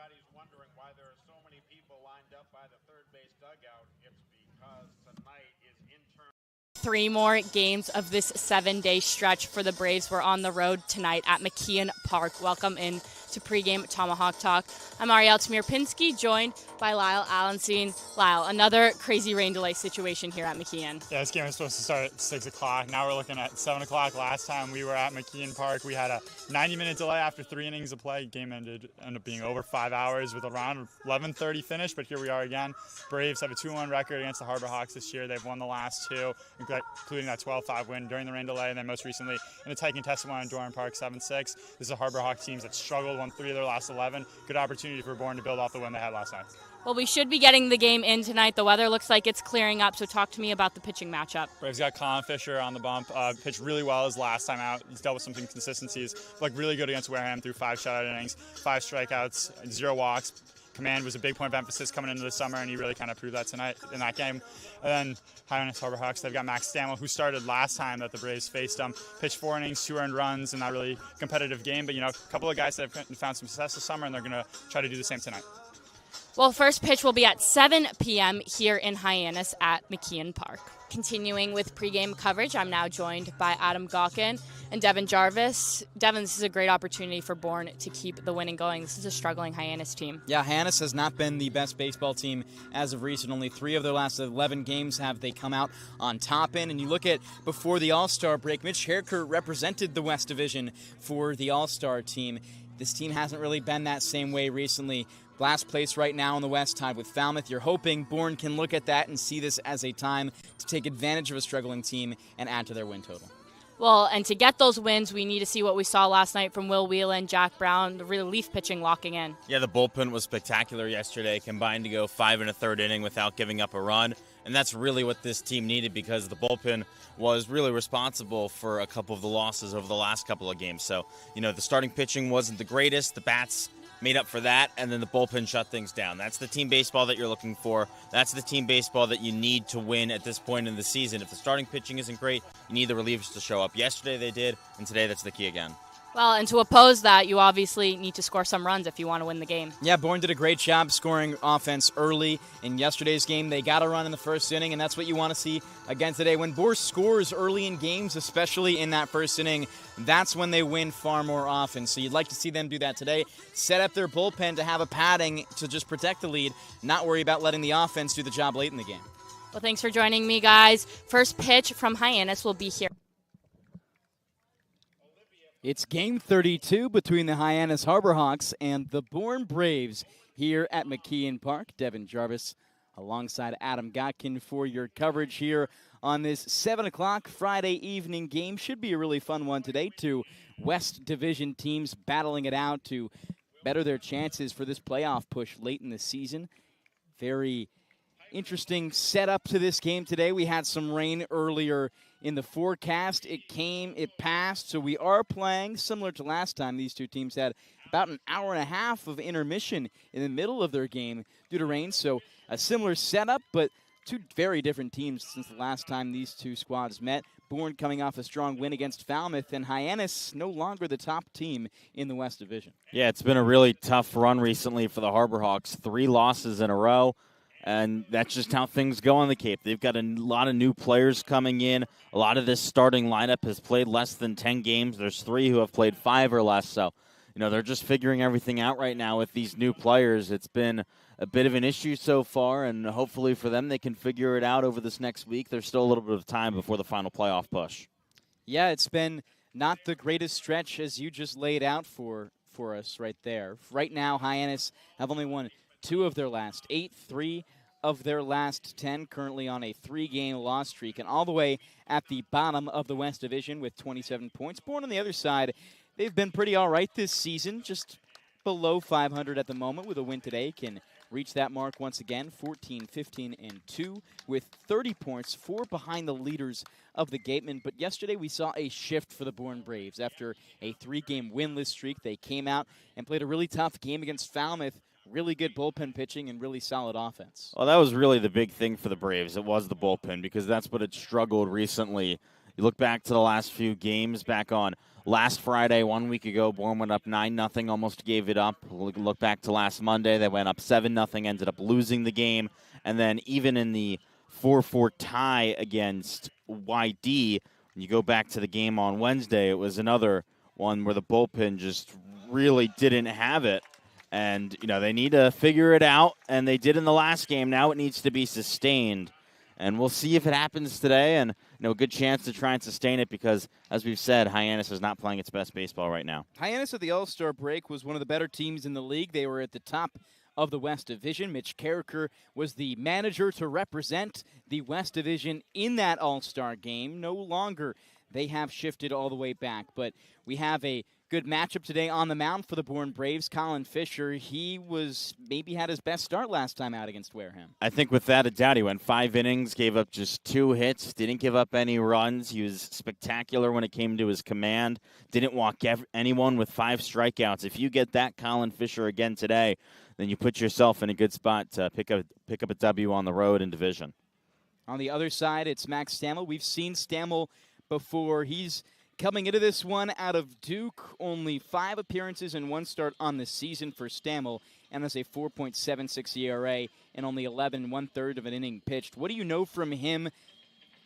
everybody's wondering why there are so many people lined up by the third base dugout, it's because tonight is interim. 3 more games of this 7-day stretch for the Braves. We're on the road tonight at McKeon Park. Welcome in to pregame Tomahawk Talk. I'm Ariel Tamir-Pinsky, joined by Lyle Alenstein. Lyle, another crazy rain delay situation here at McKeon. Yeah, this game was supposed to start at 6 o'clock. Now we're looking at 7 o'clock. Last time we were at McKeon Park, we had a 90-minute delay after 3 innings of play. Game ended up being over 5 hours with around 11:30 finish, but here we are again. Braves have a 2-1 record against the Harbor Hawks this year. They've won the last 2, including that 12-5 win during the rain delay, and then most recently in the tight contested one in Dorn Park, 7-6. This is a Harbor Hawks team that struggled, won 3 of their last 11. Good opportunity for Bourne to build off the win they had last night. Well, we should be getting the game in tonight. The weather looks like it's clearing up, so talk to me about the pitching matchup. Braves got Colin Fisher on the bump. Pitched really well his last time out. He's dealt with some inconsistencies. Like really good against Wareham through 5 shutout innings, 5 strikeouts, 0 walks. Command was a big point of emphasis coming into the summer, and he really kind of proved that tonight in that game. And then Hyannis, Harbor Hawks, they've got Max Stammel, who started last time that the Braves faced them. Pitched 4 innings, 2 earned runs in that really competitive game. But, a couple of guys that have found some success this summer, and they're going to try to do the same tonight. Well, first pitch will be at 7 p.m. here in Hyannis at McKeon Park. Continuing with pregame coverage, I'm now joined by Adam Gotkin and Devon Jarvis. Devon, this is a great opportunity for Bourne to keep the winning going. This is a struggling Hyannis team. Yeah, Hyannis has not been the best baseball team as of recent. Only 3 of their last 11 games have they come out on top in. And you look at before the All-Star break, Mitch Herker represented the West Division for the All-Star team. This team hasn't really been that same way recently. Last place right now in the West, tied with Falmouth. You're hoping Bourne can look at that and see this as a time to take advantage of a struggling team and add to their win total. Well, and to get those wins, we need to see what we saw last night from Will Whelan, Jack Brown, the relief pitching locking in. Yeah, the bullpen was spectacular yesterday, combined to go 5 1/3 inning without giving up a run. And that's really what this team needed, because the bullpen was really responsible for a couple of the losses over the last couple of games. So, the starting pitching wasn't the greatest. The bats made up for that, and then the bullpen shut things down. That's the team baseball that you're looking for. That's the team baseball that you need to win at this point in the season. If the starting pitching isn't great, you need the relievers to show up. Yesterday they did, and today that's the key again. Well, and to oppose that, you obviously need to score some runs if you want to win the game. Yeah, Bourne did a great job scoring offense early in yesterday's game. They got a run in the first inning, and that's what you want to see again today. When Bourne scores early in games, especially in that first inning, that's when they win far more often. So you'd like to see them do that today. Set up their bullpen to have a padding to just protect the lead, not worry about letting the offense do the job late in the game. Well, thanks for joining me, guys. First pitch from Hyannis will be here. It's game 32 between the Hyannis Harbor Hawks and the Bourne Braves here at McKeon Park. Devon Jarvis alongside Adam Gotkin for your coverage here on this 7 o'clock Friday evening game. Should be a really fun one today. 2 West Division teams battling it out to better their chances for this playoff push late in the season. Very interesting setup to this game today. We had some rain earlier in the forecast. It came, it passed, so we are playing similar to last time. These 2 teams had about an hour and a half of intermission in the middle of their game due to rain, so a similar setup, but 2 very different teams since the last time these 2 squads met. Bourne coming off a strong win against Falmouth, and Hyannis no longer the top team in the West Division. Yeah, it's been a really tough run recently for the Harbor Hawks. 3 losses in a row. And that's just how things go on the Cape. They've got a lot of new players coming in. A lot of this starting lineup has played less than 10 games. There's 3 who have played 5 or less. So, they're just figuring everything out right now with these new players. It's been a bit of an issue so far, and hopefully for them they can figure it out over this next week. There's still a little bit of time before the final playoff push. Yeah, it's been not the greatest stretch as you just laid out for us right there. Right now, Hyannis have only won 2 of their last 8, 3 of their last 10, currently on a 3-game loss streak, and all the way at the bottom of the West Division with 27 points. Bourne on the other side, they've been pretty all right this season, just below 500 at the moment. With a win today, can reach that mark once again, 14, 15, and 2 with 30 points, 4 behind the leaders of the Gatemen. But yesterday we saw a shift for the Bourne Braves. After a 3-game winless streak, they came out and played a really tough game against Falmouth. Really good bullpen pitching and really solid offense. Well, that was really the big thing for the Braves. It was the bullpen, because that's what had struggled recently. You look back to the last few games, back on last Friday, 1 week ago, Bourne went up 9-0, almost gave it up. Look back to last Monday, they went up 7-0, ended up losing the game. And then even in the 4-4 tie against YD, when you go back to the game on Wednesday, it was another one where the bullpen just really didn't have it. And, they need to figure it out, and they did in the last game. Now it needs to be sustained. And we'll see if it happens today, and a good chance to try and sustain it because, as we've said, Hyannis is not playing its best baseball right now. Hyannis at the All-Star break was one of the better teams in the league. They were at the top of the West Division. Mitch Carricker was the manager to represent the West Division in that All-Star game. No longer. They have shifted all the way back, but we have a good matchup today on the mound for the Bourne Braves. Colin Fisher, he maybe had his best start last time out against Wareham. I think without a doubt, he went 5 innings, gave up just 2 hits, didn't give up any runs. He was spectacular when it came to his command, didn't walk anyone with 5 strikeouts. If you get that Colin Fisher again today, then you put yourself in a good spot to pick up a W on the road in division. On the other side, it's Max Stammel. We've seen Stammel before. He's coming into this one out of Duke, only 5 appearances and 1 start on the season for Stammel, and has a 4.76 ERA and only 11 1/3 of an inning pitched. What do you know from him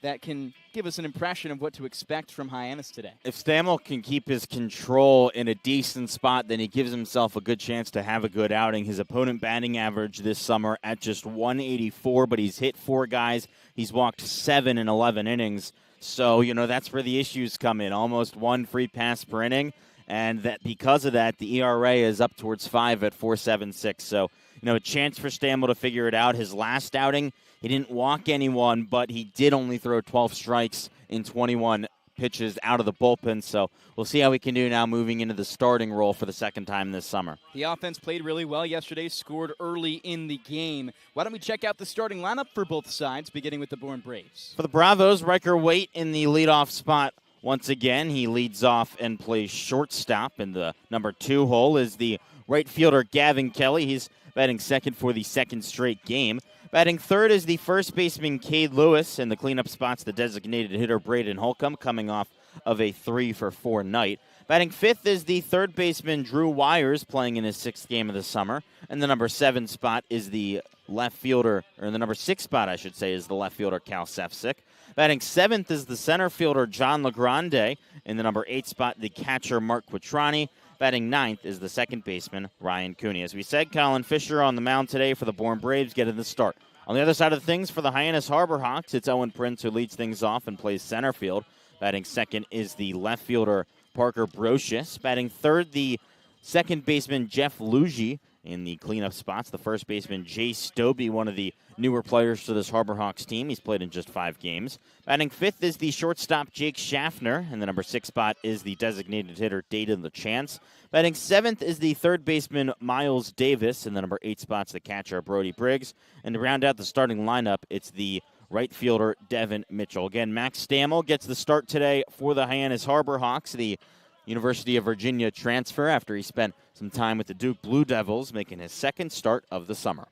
that can give us an impression of what to expect from Hyannis today? If Stammel can keep his control in a decent spot, then he gives himself a good chance to have a good outing. His opponent batting average this summer at just 184, but he's hit 4 guys. He's walked 7 in 11 innings. So, that's where the issues come in. Almost 1 free pass per inning. And that because of that, the ERA is up towards 5 at 4.76. So, a chance for Stammel to figure it out. His last outing, he didn't walk anyone, but he did only throw 12 strikes in 21 pitches out of the bullpen. So we'll see how we can do now moving into the starting role for the second time this summer. The offense played really well yesterday, scored early in the game. Why don't we check out the starting lineup for both sides, beginning with the Bourne Braves? For the Bravos, Riker Waite in the leadoff spot once again. He leads off and plays shortstop. In the number 2 hole is the right fielder Gavin Kelly. He's batting second for the second straight game. Batting third is the first baseman Cade Lewis. In the cleanup spots, the designated hitter Braden Holcomb, coming off of a 3-for-4 night. Batting fifth is the third baseman Drew Wires, playing in his 6th game of the summer. And the number 7 spot is the left fielder, or the number 6 spot, I should say, is the left fielder Cal Sefcik. Batting 7th is the center fielder John LaGrande. In the number 8 spot, the catcher Mark Quattrani. Batting 9th is the second baseman, Ryan Cooney. As we said, Colin Fisher on the mound today for the Bourne Braves, getting the start. On the other side of things, for the Hyannis Harbor Hawks, it's Owen Prince who leads things off and plays center field. Batting second is the left fielder, Parker Brocious. Batting third, the second baseman, Jeff Luigi. In the cleanup spots, the first baseman, Jay Stobie, one of the newer players to this Harbor Hawks team. He's played in just 5 games. Batting fifth is the shortstop, Jake Schaffner. And the number 6 spot is the designated hitter, Dayton LaChance. Batting 7th is the third baseman, Miles Davis. And the number 8 spot's the catcher, Brody Briggs. And to round out the starting lineup, it's the right fielder, Devon Mitchell. Again, Max Stammel gets the start today for the Hyannis Harbor Hawks, the University of Virginia transfer, after he spent some time with the Duke Blue Devils, making his 2nd start of the summer.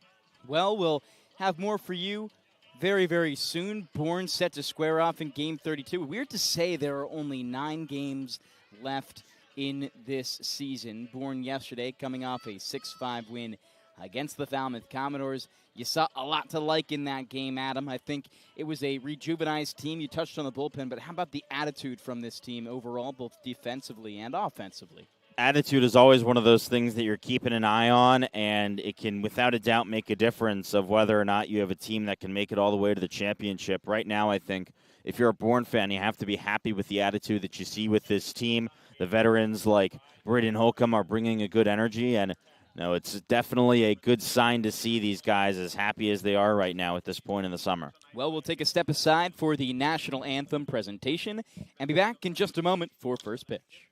Well, we'll have more for you very, very soon. Bourne set to square off in Game 32. Weird to say there are only 9 games left in this season. Bourne yesterday coming off a 6-5 win against the Falmouth Commodores. You saw a lot to like in that game, Adam. I think it was a rejuvenized team. You touched on the bullpen, but how about the attitude from this team overall, both defensively and offensively? Attitude is always one of those things that you're keeping an eye on, and it can, without a doubt, make a difference of whether or not you have a team that can make it all the way to the championship. Right now, I think, if you're a Bourne fan, you have to be happy with the attitude that you see with this team. The veterans like Braden Holcomb are bringing a good energy, and it's definitely a good sign to see these guys as happy as they are right now at this point in the summer. Well, we'll take a step aside for the National Anthem presentation and be back in just a moment for first pitch.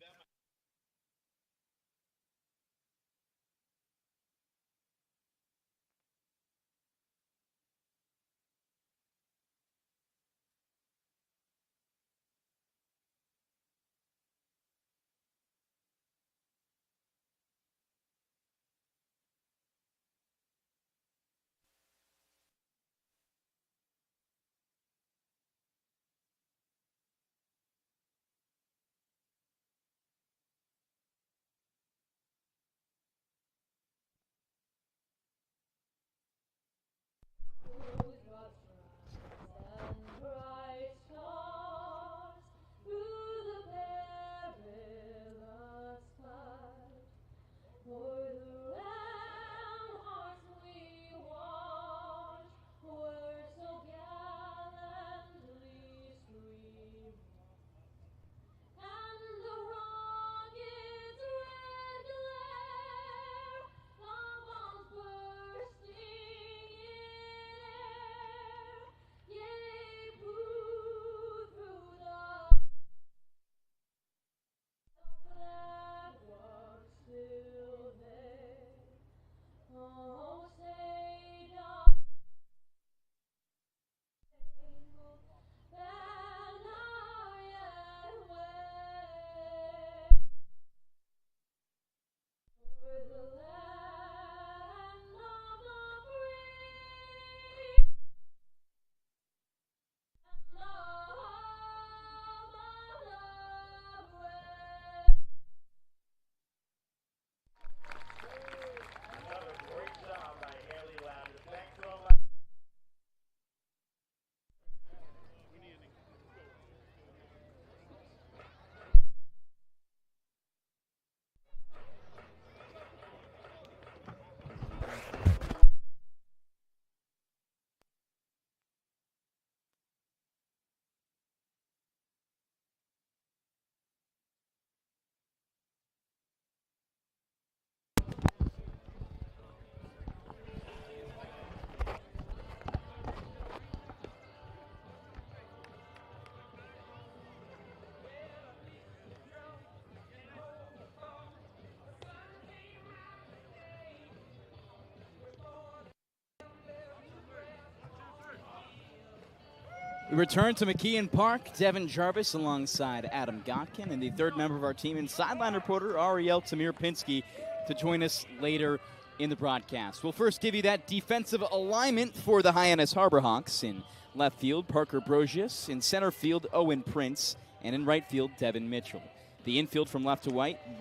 We return to McKeon Park. Devon Jarvis alongside Adam Gotkin, and the third member of our team and sideline reporter Ariel Tamir-Pinsky to join us later in the broadcast. We'll first give you that defensive alignment for the Hyannis Harborhawks. In left field, Parker Brosius. In center field, Owen Prince. And in right field, Devin Mitchell. The infield from left to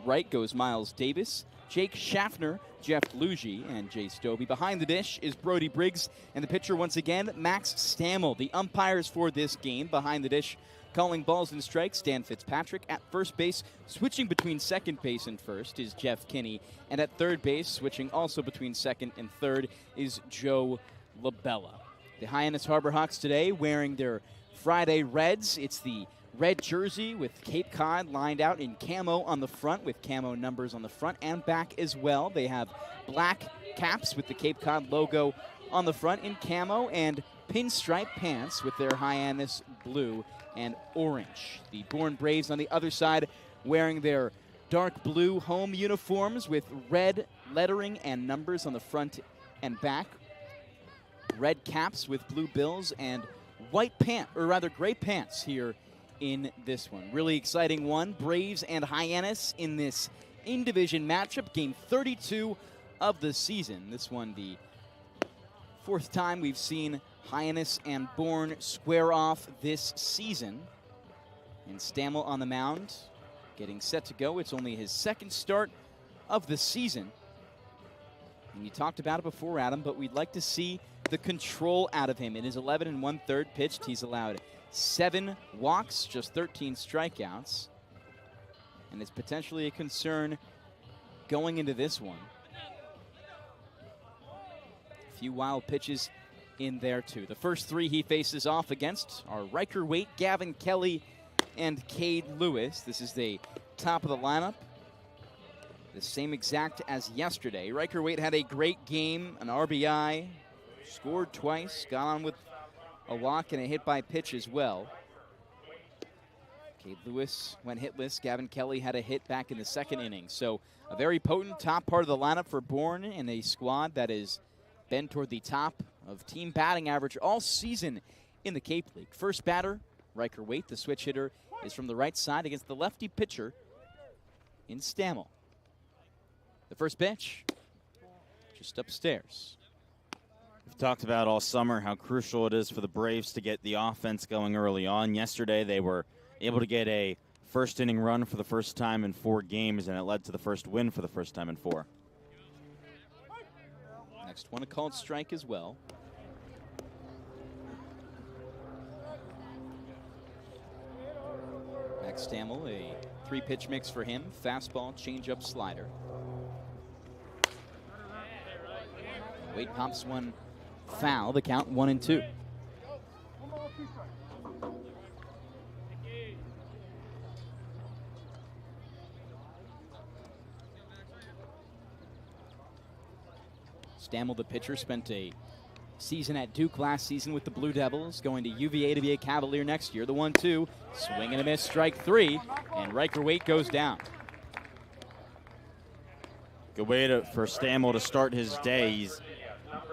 right goes Miles Davis, Jake Schaffner, Jeff Luigi, and Jay Stobie. Behind the dish is Brody Briggs, and the pitcher once again, Max Stammel. The umpires for this game behind the dish calling balls and strikes, Dan Fitzpatrick. At first base, switching between second base and first, is Jeff Kinney. And at third base, switching also between second and third, is Joe Labella. The Hyannis Harborhawks today wearing their Friday Reds. It's the red jersey with Cape Cod lined out in camo on the front with camo numbers on the front and back as well. They have black caps with the Cape Cod logo on the front in camo and pinstripe pants with their Hyannis blue and orange. The Bourne Braves on the other side wearing their dark blue home uniforms with red lettering and numbers on the front and back. Red caps with blue bills and gray pants here in this one. Really exciting one. Braves and Hyannis in this in-division matchup. Game 32 of the season. This one the fourth time we've seen Hyannis and Bourne square off this season. And Stammel on the mound, getting set to go. It's only his second start of the season. And you talked about it before, Adam, but we'd like to see the control out of him. In his 11 1/3 pitched, he's allowed 7 walks, just 13 strikeouts. And it's potentially a concern going into this one. A few wild pitches in there, too. The first 3 he faces off against are Riker Waite, Gavin Kelly, and Cade Lewis. This is the top of the lineup. The same exact as yesterday. Riker Waite had a great game, an RBI, scored twice, got on with a walk and a hit by pitch as well. Cade Lewis went hitless. Gavin Kelly had a hit back in the second inning. So a very potent top part of the lineup for Bourne and a squad that has been toward the top of team batting average all season in the Cape League. First batter, Riker Waite. The switch hitter is from the right side against the lefty pitcher in Stammel. The first pitch, just upstairs. We've talked about all summer how crucial it is for the Braves to get the offense going early on. Yesterday, they were able to get a first inning run for the first time in 4 games, and it led to the first win for the first time in 4. Next one, a called strike as well. Max Stammel, a 3-pitch mix for him. Fastball, changeup, slider. Waite pops one foul. The count 1-2. Stammel, the pitcher, spent a season at Duke last season with the Blue Devils, going to UVA to be a Cavalier next year. The 1-2, swing and a miss, strike 3, and Riker Waite goes down. Good way for Stammel to start his day. He's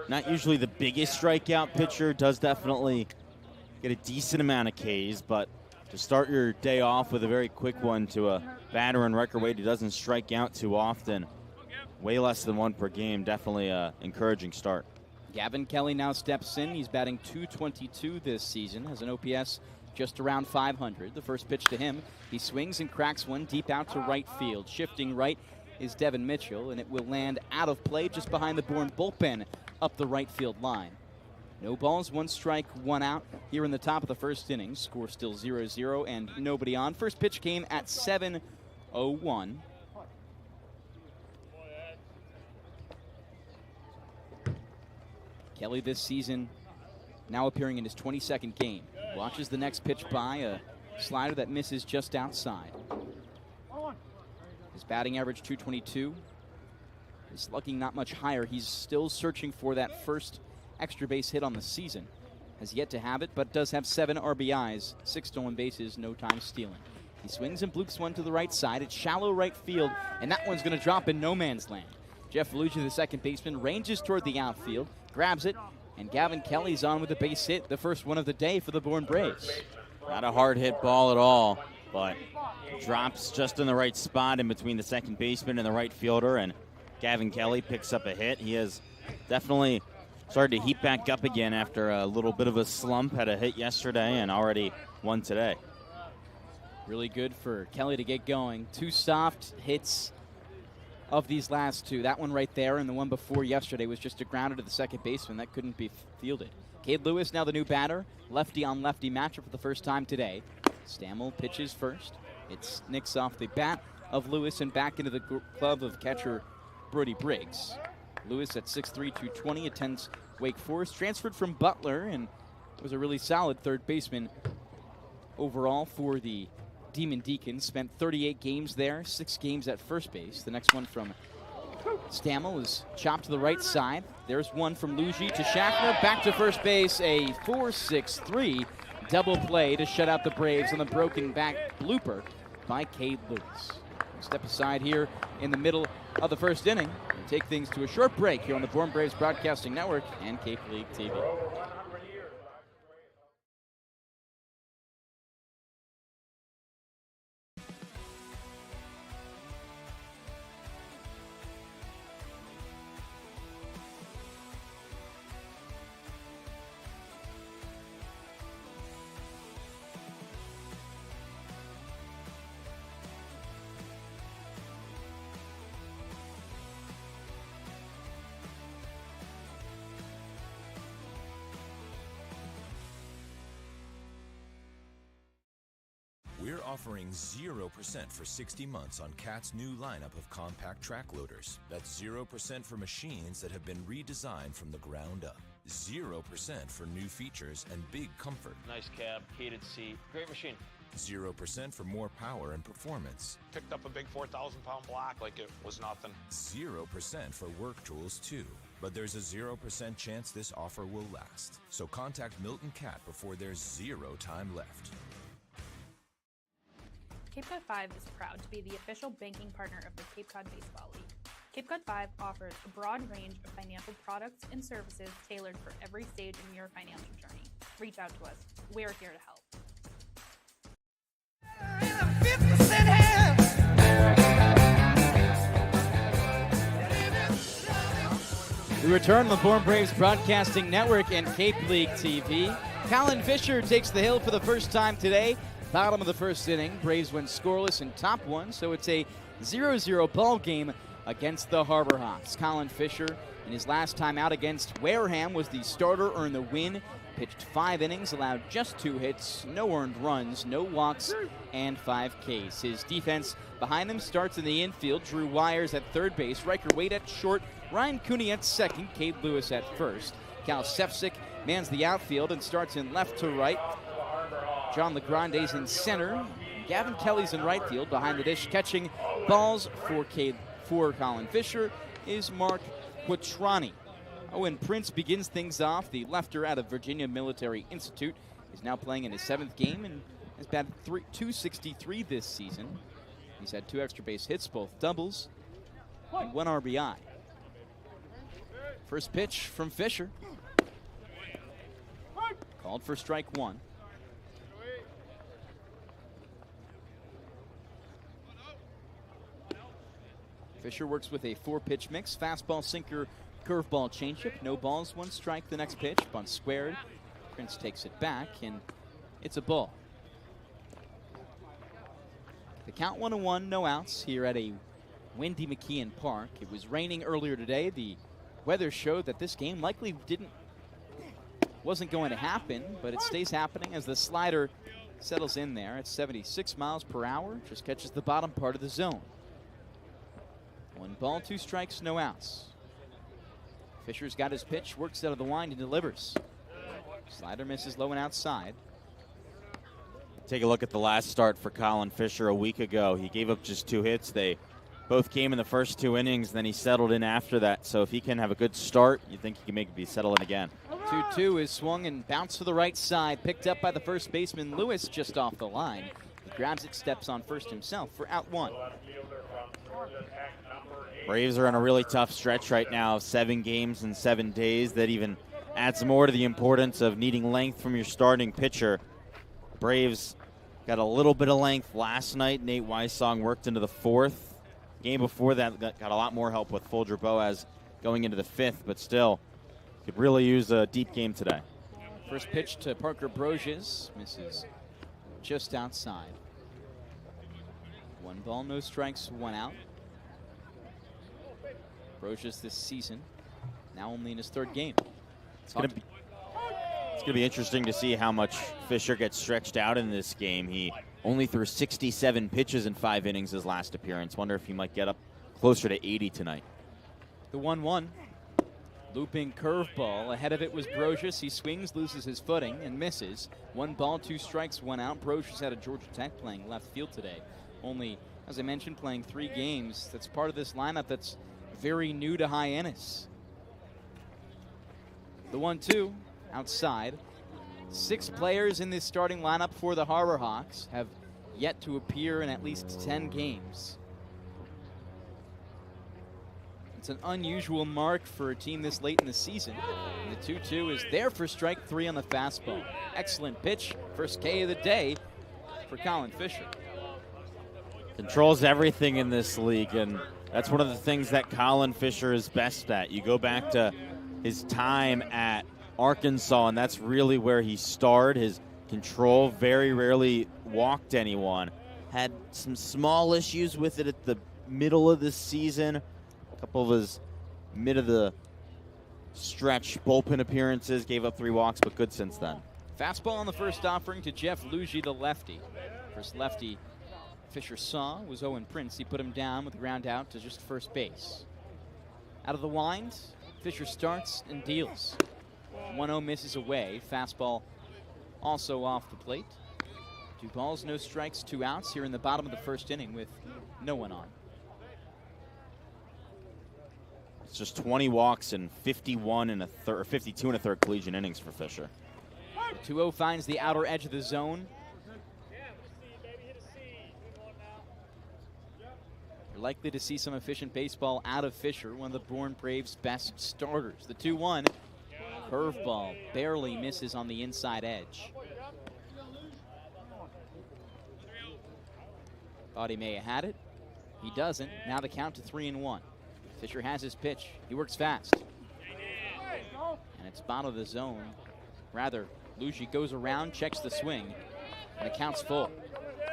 not usually the biggest strikeout pitcher, does definitely get a decent amount of Ks, but to start your day off with a very quick one to a batter in Riker Waite who doesn't strike out too often, way less than 1 per game, definitely an encouraging start. Gavin Kelly now steps in. He's batting .222 this season, has an OPS just around 500. The first pitch to him, he swings and cracks one deep out to right field. Shifting right is Devin Mitchell, and it will land out of play just behind the Bourne bullpen up the right field line. No balls, 1 strike, 1 out here in the top of the first inning. Score still 0-0 and nobody on. First pitch came at 7:01. Kelly this season now appearing in his 22nd game. Watches the next pitch by, a slider that misses just outside. His batting average .222. His slugging not much higher. He's still searching for that first extra base hit on the season. Has yet to have it, but does have 7 RBIs, 6 stolen bases, no time stealing. He swings and bloops one to the right side. It's shallow right field, and that one's going to drop in no man's land. Jeff Luigi, the second baseman, ranges toward the outfield, grabs it, And Gavin Kelly's on with a base hit, the first one of the day for the Bourne Braves. Not a hard hit ball at all, but drops just in the right spot in between the second baseman and the right fielder, and Gavin Kelly picks up a hit. He has definitely started to heat back up again after a little bit of a slump. Had a hit yesterday and already one today. Really good for Kelly to get going. 2 soft hits of these last 2. That one right there and the one before yesterday was just a grounder to the second baseman. That couldn't be fielded. Cade Lewis now the new batter. Lefty on lefty matchup for the first time today. Stammel pitches first. It nicks off the bat of Lewis and back into the glove of catcher Brody Briggs. Lewis at 6'3", 220, attends Wake Forest. Transferred from Butler and was a really solid third baseman overall for the Demon Deacons. Spent 38 games there, 6 games at first base. The next one from Stammel is chopped to the right side. There's one from Luigi to Schaffner. Back to first base, a 4-6-3 double play to shut out the Braves on the broken back blooper by Cade Lewis. Step aside here in the middle of the first inning and take things to a short break here on the Bourne Braves Broadcasting Network and Cape League TV. We're offering 0% for 60 months on CAT's new lineup of compact track loaders. That's 0% for machines that have been redesigned from the ground up. 0% for new features and big comfort. Nice cab, heated seat, great machine. 0% for more power and performance. Picked up a big 4,000-pound block like it was nothing. 0% for work tools too. But there's a 0% chance this offer will last. So contact Milton Cat before there's 0 time left. Cape Cod 5 is proud to be the official banking partner of the Cape Cod Baseball League. Cape Cod 5 offers a broad range of financial products and services tailored for every stage in your financial journey. Reach out to us. We're here to help. We return to the Bourne Braves Broadcasting Network and Cape League TV. Colin Fisher takes the hill for the first time today. Bottom of the first inning, Braves went scoreless in top 1, so it's a 0-0 ball game against the Harbor Hawks. Colin Fisher, in his last time out against Wareham, was the starter, earned the win, pitched 5 innings, allowed just 2 hits, no earned runs, no walks, and 5 Ks. His defense behind him starts in the infield. Drew Wires at third base, Riker Wade at short, Ryan Cooney at second, Cade Lewis at first. Cal Sefcik mans the outfield and starts in left to right. John Legrande's in center. Gavin Kelly's in right field. Behind the dish, catching balls for Colin Fisher is Mark Quattrani. Owen Prince begins things off. The lefter out of Virginia Military Institute is now playing in his 7th game and has batted .263 this season. He's had 2 extra base hits, both doubles, and 1 RBI. First pitch from Fisher. Called for strike 1. Fisher works with a 4-pitch mix. Fastball, sinker, curveball, changeup. No balls, 1 strike. The next pitch, bunt squared. Prince takes it back, and it's a ball. The count 1-1, no outs here at a windy McKeon Park. It was raining earlier today. The weather showed that this game likely wasn't going to happen, but it stays happening as the slider settles in there at 76 miles per hour. Just catches the bottom part of the zone. 1 ball, 2 strikes, no outs. Fisher's got his pitch, works out of the wind and delivers. Slider misses low and outside. Take a look at the last start for Colin Fisher a week ago. He gave up just 2 hits. They both came in the first 2 innings, then he settled in after that. So if he can have a good start, you think he can be settling again. 2-2 is swung and bounced to the right side, picked up by the first baseman Lewis just off the line. He grabs it, steps on first himself for out 1. Braves are on a really tough stretch right now, 7 games in 7 days. That even adds more to the importance of needing length from your starting pitcher. Braves got a little bit of length last night. Nate Weissong worked into the 4th. Game before that got a lot more help with Folger Boaz going into the 5th, but still could really use a deep game today. First pitch to Parker Broges, misses just outside. 1 ball, no strikes, 1 out. Broges this season, now only in his 3rd game. It's going to be interesting to see how much Fisher gets stretched out in this game. He only threw 67 pitches in 5 innings his last appearance. Wonder if he might get up closer to 80 tonight. The 1-1. Looping curveball. Ahead of it was Broges. He swings, loses his footing, and misses. 1 ball, 2 strikes, 1 out. Broges out of Georgia Tech playing left field today. Only, as I mentioned, playing 3 games. That's part of this lineup that's very new to Hyannis. The 1-2 outside. 6 players in this starting lineup for the Harbor Hawks have yet to appear in at least 10 games. It's an unusual mark for a team this late in the season. And the 2-2 is there for strike 3 on the fastball. Excellent pitch, first K of the day for Colin Fisher. Controls everything in this league, and that's one of the things that Colin Fisher is best at. You go back to his time at Arkansas, and that's really where he starred. His control, very rarely walked anyone. Had some small issues with it at the middle of the season. A couple of his mid-of-the-stretch bullpen appearances, gave up 3 walks, but good since then. Fastball on the first offering to Jeff Lugie, the lefty. First lefty Fisher saw was Owen Prince. He put him down with a ground out to just first base. Out of the wind, Fisher starts and deals. 1-0 misses away. Fastball also off the plate. 2 balls, no strikes, 2 outs here in the bottom of the first inning with no one on. It's just 20 walks and 52 and a third collegiate innings for Fisher. The 2-0 finds the outer edge of the zone. You're likely to see some efficient baseball out of Fisher, one of the Bourne Braves' best starters. The 2-1, curveball barely misses on the inside edge. Thought he may have had it. He doesn't. Now the count to 3-1. Fisher has his pitch. He works fast. And it's bottom of the zone. Rather, Lugie goes around, checks the swing, and the count's full.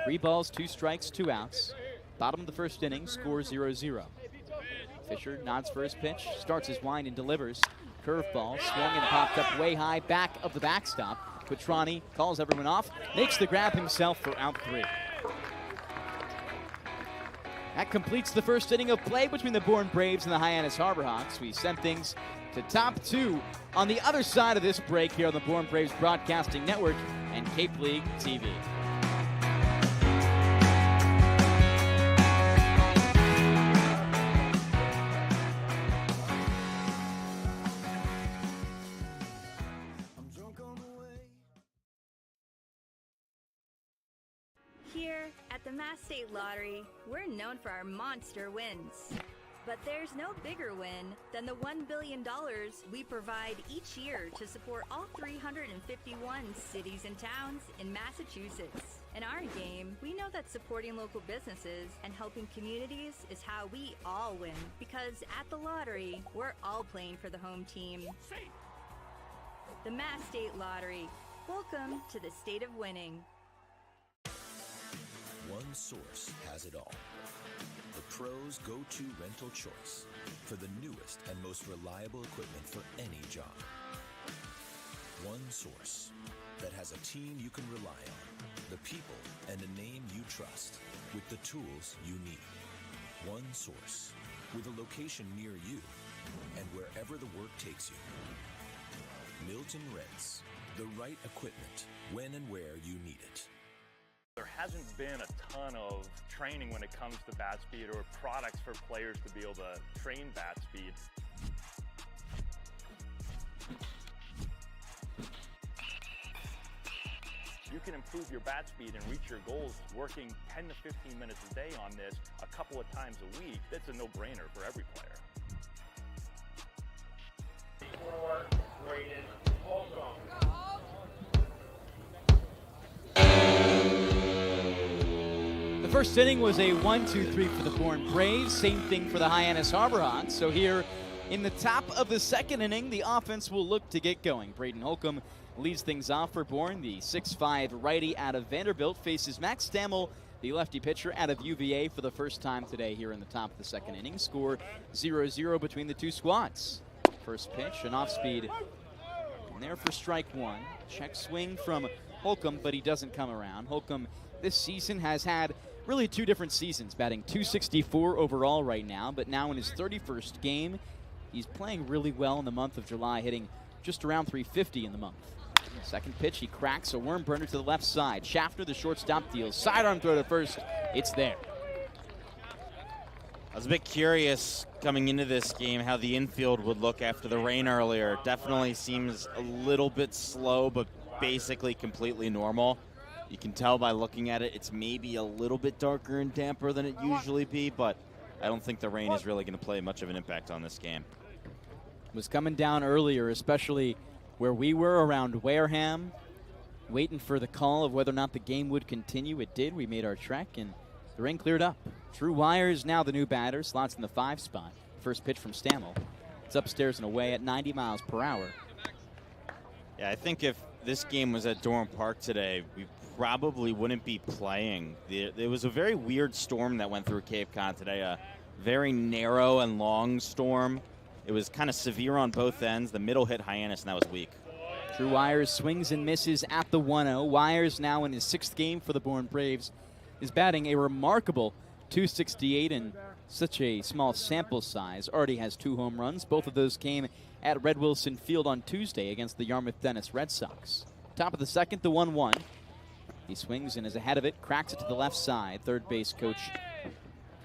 3 balls, 2 strikes, 2 outs. Bottom of the first inning, score 0-0. Fisher nods for his pitch, starts his wind and delivers. Curveball, swung and popped up way high, back of the backstop. Quattrani calls everyone off, makes the grab himself for out 3. That completes the first inning of play between the Bourne Braves and the Hyannis Harbor Hawks. We send things to top 2 on the other side of this break here on the Bourne Braves Broadcasting Network and Cape League TV. Here at the Mass State Lottery, we're known for our monster wins. But there's no bigger win than the $1 billion we provide each year to support all 351 cities and towns in Massachusetts. In our game, we know that supporting local businesses and helping communities is how we all win. Because at the lottery, we're all playing for the home team. The Mass State Lottery. Welcome to the state of winning. One source has it all. The pros' go-to rental choice for the newest and most reliable equipment for any job. One source that has a team you can rely on, the people and a name you trust, with the tools you need. One source with a location near you and wherever the work takes you. Milton Rents, the right equipment when and where you need it. There hasn't been a ton of training when it comes to bat speed or products for players to be able to train bat speed. You can improve your bat speed and reach your goals working 10 to 15 minutes a day on this a couple of times a week. That's a no-brainer for every player. 4 graded First inning was a 1-2-3 for the Bourne Braves. Same thing for the Hyannis Harborhawks. So here in the top of the second inning, the offense will look to get going. Braden Holcomb leads things off for Bourne. The 6'5 righty out of Vanderbilt faces Max Stammel, the lefty pitcher out of UVA, for the first time today here in the top of the second inning. Score 0-0 between the two squads. First pitch, an off-speed, and there for strike one. Check swing from Holcomb, but he doesn't come around. Holcomb this season has had really two different seasons, batting .264 overall right now, but now in his 31st game, he's playing really well in the month of July, hitting just around .350 in the month. Second pitch, he cracks a worm burner to the left side. Shafter, the shortstop, deals sidearm throw to first. It's there. I was a bit curious coming into this game how the infield would look after the rain earlier. Definitely seems a little bit slow, but basically completely normal. You can tell by looking at it, it's maybe a little bit darker and damper than it usually be, but I don't think the rain is really going to play much of an impact on this game. It was coming down earlier, especially where we were around Wareham, waiting for the call of whether or not the game would continue. It did. We made our trek, and the rain cleared up. Drew Wires, now the new batter, slots in the 5 spot. First pitch from Stammel. It's upstairs and away at 90 miles per hour. Yeah, I think if this game was at Durham Park today, we probably wouldn't be playing. There was a very weird storm that went through Cape Cod today, a very narrow and long storm. It was kind of severe on both ends. The middle hit Hyannis, and that was weak. Drew Wires swings and misses at the 1-0. Wires, now in his 6th game for the Bourne Braves, is batting a remarkable .268 in such a small sample size. Already has 2 home runs. Both of those came at Red Wilson Field on Tuesday against the Yarmouth Dennis Red Sox. Top of the second, the 1-1. He swings and is ahead of it, cracks it to the left side. Third base coach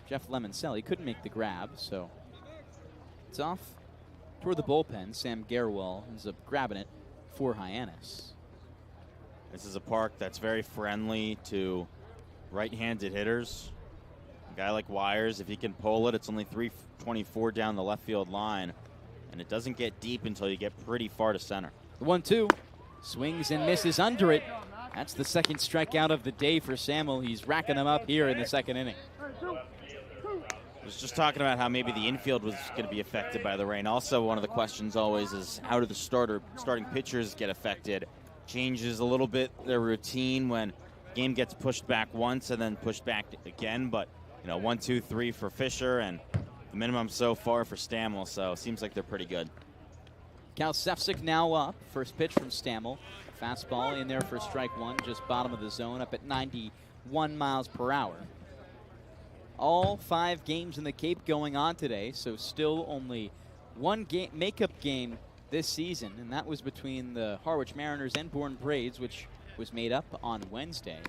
Jeff Lemoncel, he couldn't make the grab, so it's off toward the bullpen. Sam Garwell ends up grabbing it for Hyannis. This is a park that's very friendly to right-handed hitters. A guy like Wires, if he can pull it, it's only 324 down the left field line, and it doesn't get deep until you get pretty far to center. The 1-2, swings and misses under it. That's the second strikeout of the day for Samuel. He's racking them up here in the second inning. I was just talking about how maybe the infield was going to be affected by the rain. Also, one of the questions always is how do the starting pitchers get affected? Changes a little bit their routine when game gets pushed back once and then pushed back again. But, 1, 2, 3 for Fisher and the minimum so far for Stammel, so it seems like they're pretty good. Cal Sefcik now up. First pitch from Stammel. Fastball in there for strike one, just bottom of the zone, up at 91 miles per hour. All 5 games in the Cape going on today, so still only one makeup game this season, and that was between the Harwich Mariners and Bourne Braves, which was made up on Wednesday.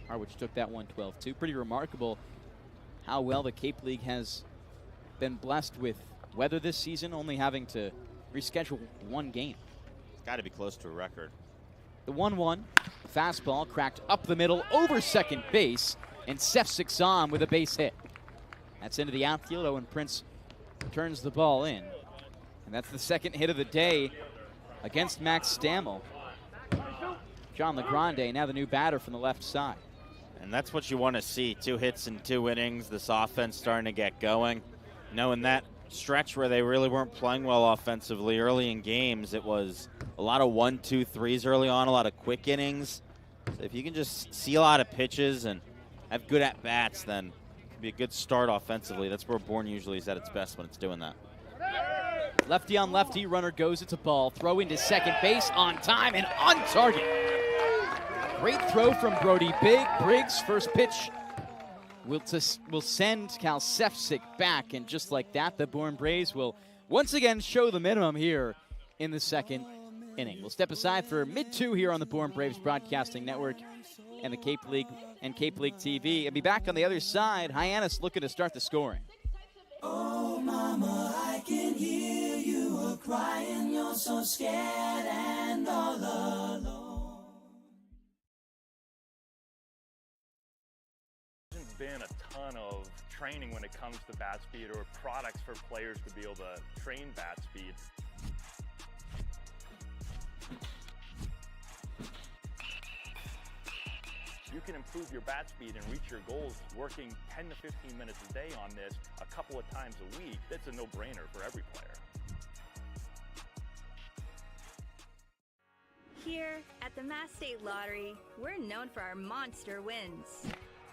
Harwich took that one 12-2. Pretty remarkable how well the Cape League has been blessed with weather this season, only having to reschedule one game. It's got to be close to a record. The 1-1, fastball cracked up the middle over second base, and Sefcik's on with a base hit. That's into the outfield. Owen Prince turns the ball in. And that's the second hit of the day against Max Stammel. John LeGrande, now the new batter from the left side. And that's what you want to see. 2 hits in 2 innings. This offense starting to get going. In that stretch where they really weren't playing well offensively early in games, it was a lot of 1, 2, 3s early on, a lot of quick innings. So if you can just see a lot of pitches and have good at-bats, then it can be a good start offensively. That's where Bourne usually is at its best when it's doing that. Lefty on lefty, runner goes, it's a ball. Throw into second base on time and on target. Great throw from Brody Briggs. First pitch will send Cal Sefcik back, and just like that, the Bourne Braves will once again show the minimum here in the second inning. We'll step aside for mid-2 here on the Bourne Braves Broadcasting Network and the Cape League and Cape League TV. And be back on the other side. Hyannis looking to start the scoring. Oh, mama, I can hear you a-crying. You're so scared and all alone. There's been a ton of training when it comes to bat speed or products for players to be able to train bat speed. You can improve your bat speed and reach your goals working 10 to 15 minutes a day on this a couple of times a week. That's a no-brainer for every player. Here at the Mass State Lottery, we're known for our monster wins.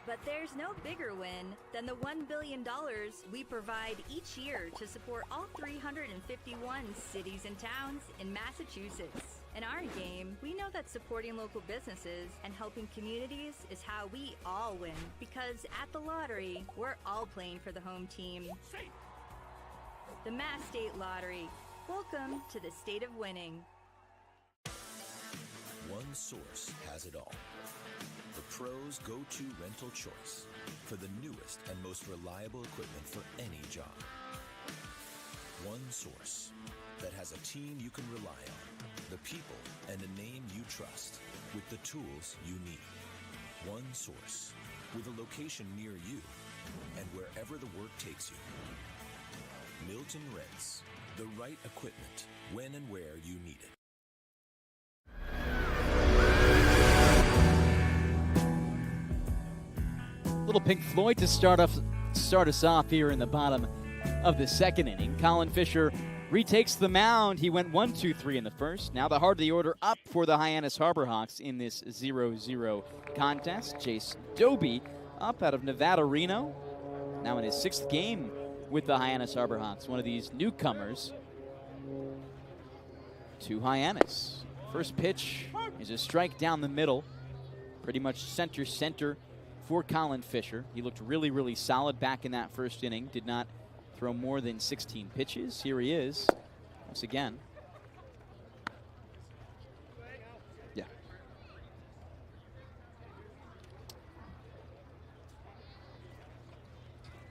But there's no bigger win than the $1 billion we provide each year to support all 351 cities and towns in Massachusetts. In our game, we know that supporting local businesses and helping communities is how we all win. Because at the lottery, we're all playing for the home team. The Mass State Lottery. Welcome to the state of winning. One source has it all. The pros' go-to rental choice for the newest and most reliable equipment for any job. One source that has a team you can rely on, the people and a name you trust, with the tools you need. One source with a location near you and wherever the work takes you. Milton Rents, the right equipment when and where you need it. Little Pink Floyd to start us off here in the bottom of the second inning. Colin Fisher retakes the mound. He went 1-2-3 in the first. Now the heart of the order up for the Hyannis Harborhawks in this 0-0 contest. Chase Doby up out of Nevada Reno. Now in his 6th game with the Hyannis Harborhawks. One of these newcomers to Hyannis. First pitch is a strike down the middle. Pretty much center for Colin Fisher. He looked really solid back in that first inning. Did not throw more than 16 pitches. Here he is once again. Yeah.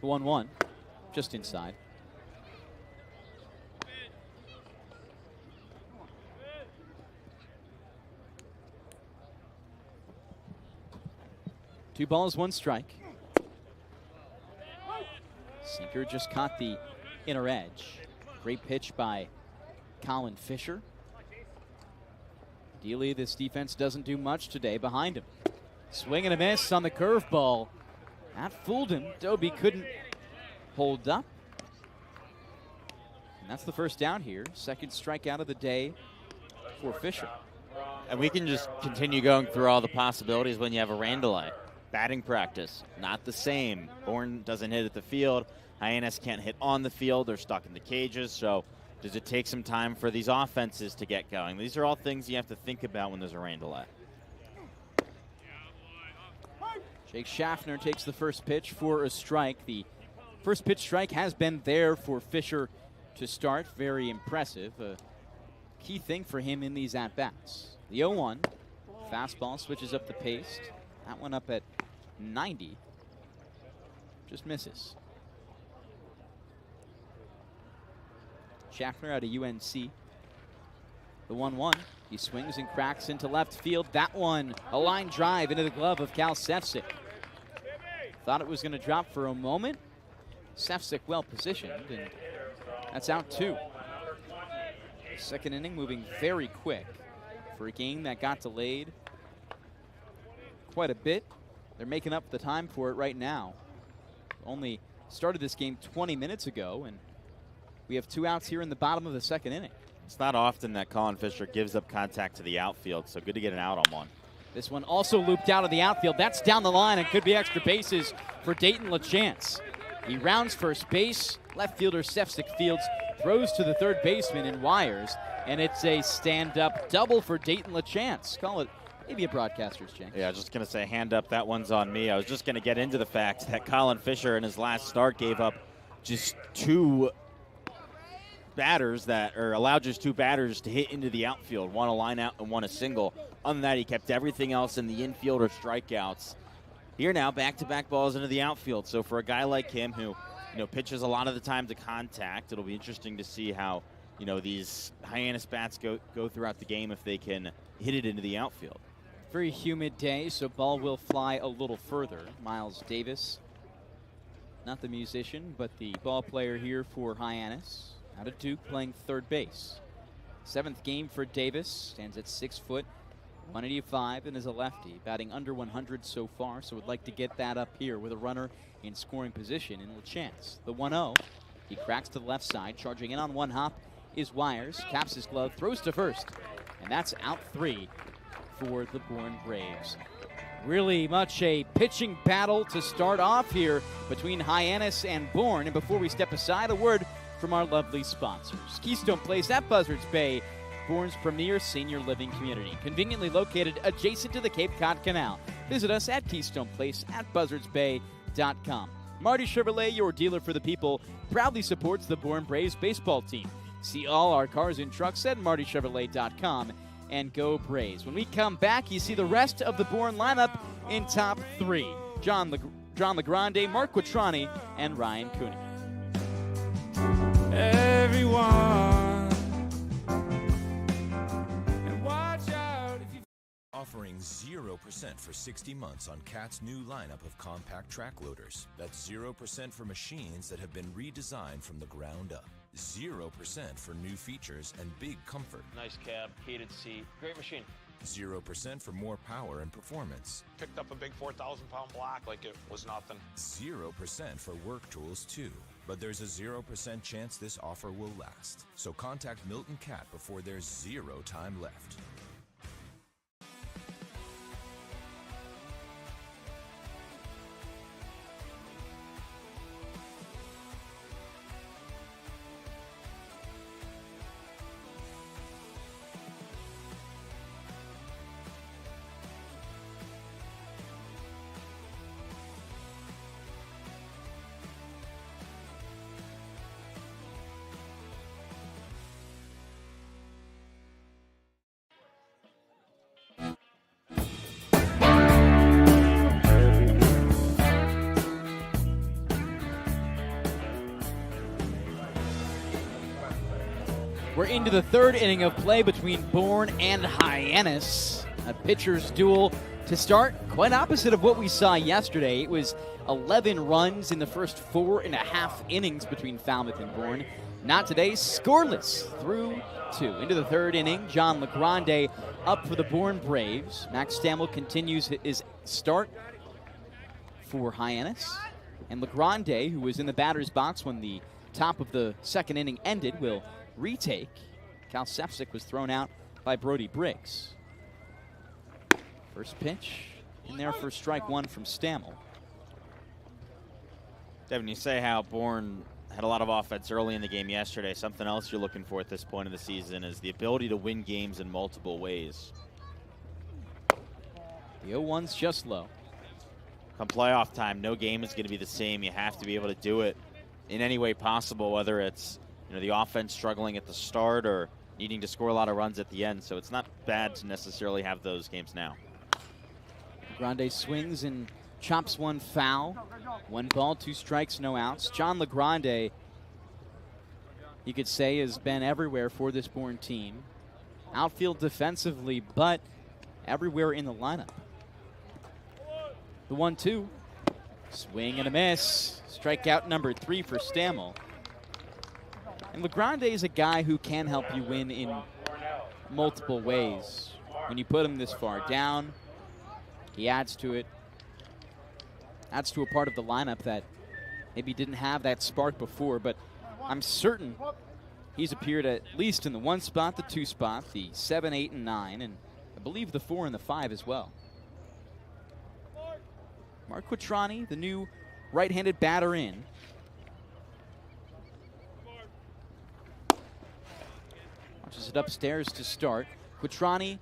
The 1-1, just inside. Two balls, one strike. Sinker just caught the inner edge. Great pitch by Colin Fisher. Ideally, this defense doesn't do much today behind him. Swing and a miss on the curveball. That fooled him. Doby couldn't hold up. And that's the first down here. Second strikeout of the day for Fisher. And we can just continue going through all the possibilities when you have a rain delay. Batting practice, not the same. Bourne doesn't hit at the field. Hyannis can't hit on the field. They're stuck in the cages. So does it take some time for these offenses to get going? These are all things you have to think about when there's a rain delay. Jake Schaffner takes the first pitch for a strike. The first pitch strike has been there for Fisher to start. Very impressive. A key thing for him in these at-bats. The 0-1. Fastball switches up the pace. That one up at 90. Just misses. Schaffner out of UNC. The 1-1. He swings and cracks into left field. That one, a line drive into the glove of Cal Sefcik. Thought it was going to drop for a moment. Sefcik well positioned, and that's out 2. Second inning moving very quick for a game that got delayed quite a bit. They're making up the time for it right now. Only started this game 20 minutes ago, and we have 2 outs here in the bottom of the second inning. It's not often that Colin Fisher gives up contact to the outfield, so good to get an out on one. This one also looped out of the outfield. That's down the line and could be extra bases for Dayton LaChance. He rounds first base. Left fielder Sefcik fields, throws to the third baseman in wires, and it's a stand-up double for Dayton LaChance. Call it maybe a broadcaster's jinx. Yeah, I was just going to say hand up, that one's on me. I was just going to get into the fact that Colin Fisher in his last start gave up just 2 batters allowed just 2 batters to hit into the outfield, one a line out and one a single. Other than that, he kept everything else in the infield or strikeouts. Here now, back-to-back balls into the outfield. So for a guy like him who, pitches a lot of the time to contact, it'll be interesting to see how, these Hyannis bats go throughout the game if they can hit it into the outfield. Very humid day, so ball will fly a little further. Miles Davis, not the musician, but the ball player here for Hyannis. Out of Duke, playing third base. 7th game for Davis, stands at 6 foot 185 and is a lefty, batting under 100 so far, so would like to get that up here with a runner in scoring position and a chance. The 1-0, he cracks to the left side, charging in on one hop is Wires, caps his glove, throws to first, and that's out 3 for the Bourne Braves. Really much a pitching battle to start off here between Hyannis and Bourne, and before we step aside, a word from our lovely sponsors. Keystone Place at Buzzards Bay, Bourne's premier senior living community, conveniently located adjacent to the Cape Cod Canal. Visit us at Keystone Place at buzzardsbay.com. Marty Chevrolet, your dealer for the people, proudly supports the Bourne Braves baseball team. See all our cars and trucks at martychevrolet.com and go Braves. When we come back, you see the rest of the Bourne lineup in top 3. John LeGrande, Mark Quattrani, and Ryan Cooney. Everyone. Offering 0% for 60 months on Cat's new lineup of compact track loaders. That's 0% for machines that have been redesigned from the ground up. 0% for new features and big comfort. Nice cab, heated seat, great machine. 0% for more power and performance. Picked up a big 4,000-pound block like it was nothing. 0% for work tools too. But there's a 0% chance this offer will last. So contact Milton Cat before there's 0 time left. We're into the third inning of play between Bourne and Hyannis. A pitcher's duel to start, quite opposite of what we saw yesterday. It was 11 runs in the first 4.5 innings between Falmouth and Bourne. Not today, scoreless through 2. Into the third inning, John LeGrande up for the Bourne Braves. Max Stammel continues his start for Hyannis. And LeGrande, who was in the batter's box when the top of the second inning ended, will retake. Cal Sefcik was thrown out by Brody Briggs. First pitch in there for strike 1 from Stammel. Devon, you say how Bourne had a lot of offense early in the game yesterday. Something else you're looking for at this point in the season is the ability to win games in multiple ways. The 0-1's just low. Come playoff time, no game is going to be the same. You have to be able to do it in any way possible, whether it's the offense struggling at the start or needing to score a lot of runs at the end. So it's not bad to necessarily have those games now. Grande swings and chops one foul. 1 ball, 2 strikes, no outs. John LeGrande, you could say, has been everywhere for this Bourne team. Outfield defensively, but everywhere in the lineup. The 1-2. Swing and a miss. Strikeout number 3 for Stammel. And LeGrande is a guy who can help you win in multiple ways. When you put him this far down, he adds to it. Adds to a part of the lineup that maybe didn't have that spark before, but I'm certain he's appeared at least in the 1 spot, the 2 spot, the 7, 8, and 9, and I believe the 4 and the 5 as well. Mark Quattrani, the new right-handed batter in. Launches it upstairs to start. Quattrani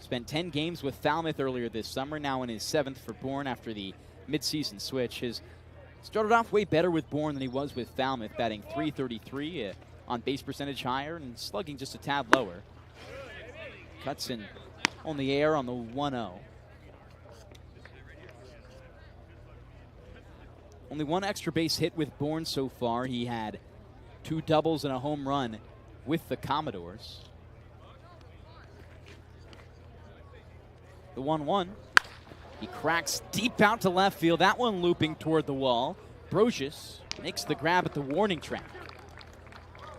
spent 10 games with Falmouth earlier this summer, now in his 7th for Bourne after the midseason switch. Has started off way better with Bourne than he was with Falmouth, batting .333, on base percentage higher and slugging just a tad lower. Cuts in on the air on the 1-0. Only 1 extra base hit with Bourne so far. He had 2 doubles and a home run with the Commodores. The 1-1. He cracks deep out to left field. That one looping toward the wall. Brocious makes the grab at the warning track.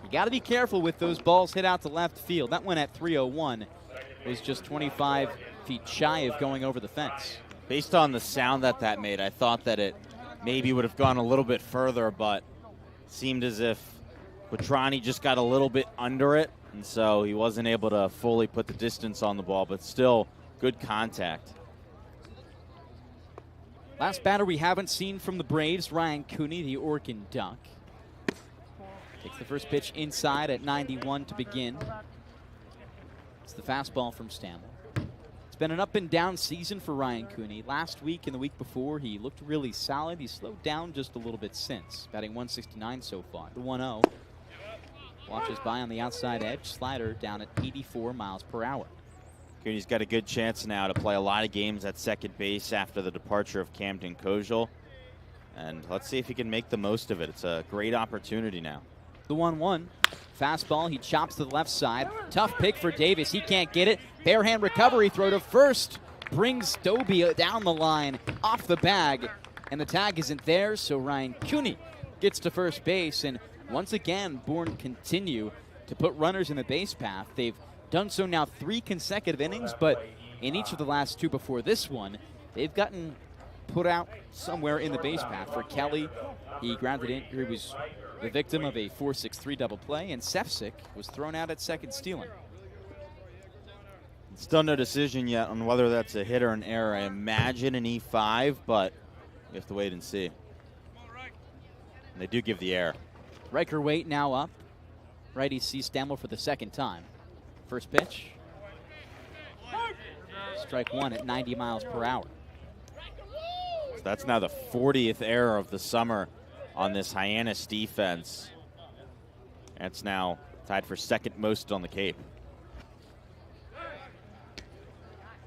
You got to be careful with those balls hit out to left field. That one at 301 was just 25 feet shy of going over the fence. Based on the sound that made, I thought that it maybe would have gone a little bit further, but seemed as if Quattrani just got a little bit under it, and so he wasn't able to fully put the distance on the ball, but still good contact. Last batter we haven't seen from the Braves, Ryan Cooney, the Orkin Duck. Takes the first pitch inside at 91 to begin. It's the fastball from Stamel. It's been an up and down season for Ryan Cooney. Last week and the week before, he looked really solid. He's slowed down just a little bit since, batting 169 so far. The 1-0. Watches by on the outside edge. Slider down at 84 miles per hour. Cooney's got a good chance now to play a lot of games at second base after the departure of Camden Kojal. And let's see if he can make the most of it. It's a great opportunity now. The 1-1. Fastball, he chops to the left side. Tough pick for Davis. He can't get it. Bare hand recovery throw to first. Brings Doby down the line, off the bag. And the tag isn't there, so Ryan Cooney gets to first base. And once again, Bourne continue to put runners in the base path. They've done so now 3 consecutive innings, but in each of the last 2 before this one, they've gotten put out somewhere in the base path. For Kelly, he grounded in. He was the victim of a 4-6-3 double play, and Sefcik was thrown out at second stealing. Still no decision yet on whether that's a hit or an error. I imagine an E5, but we have to wait and see. And they do give the error. Riker Waite now up. Righty sees Stamel for the second time. First pitch. Strike one at 90 miles per hour. So that's now the 40th error of the summer on this Hyannis defense. That's now tied for second most on the Cape.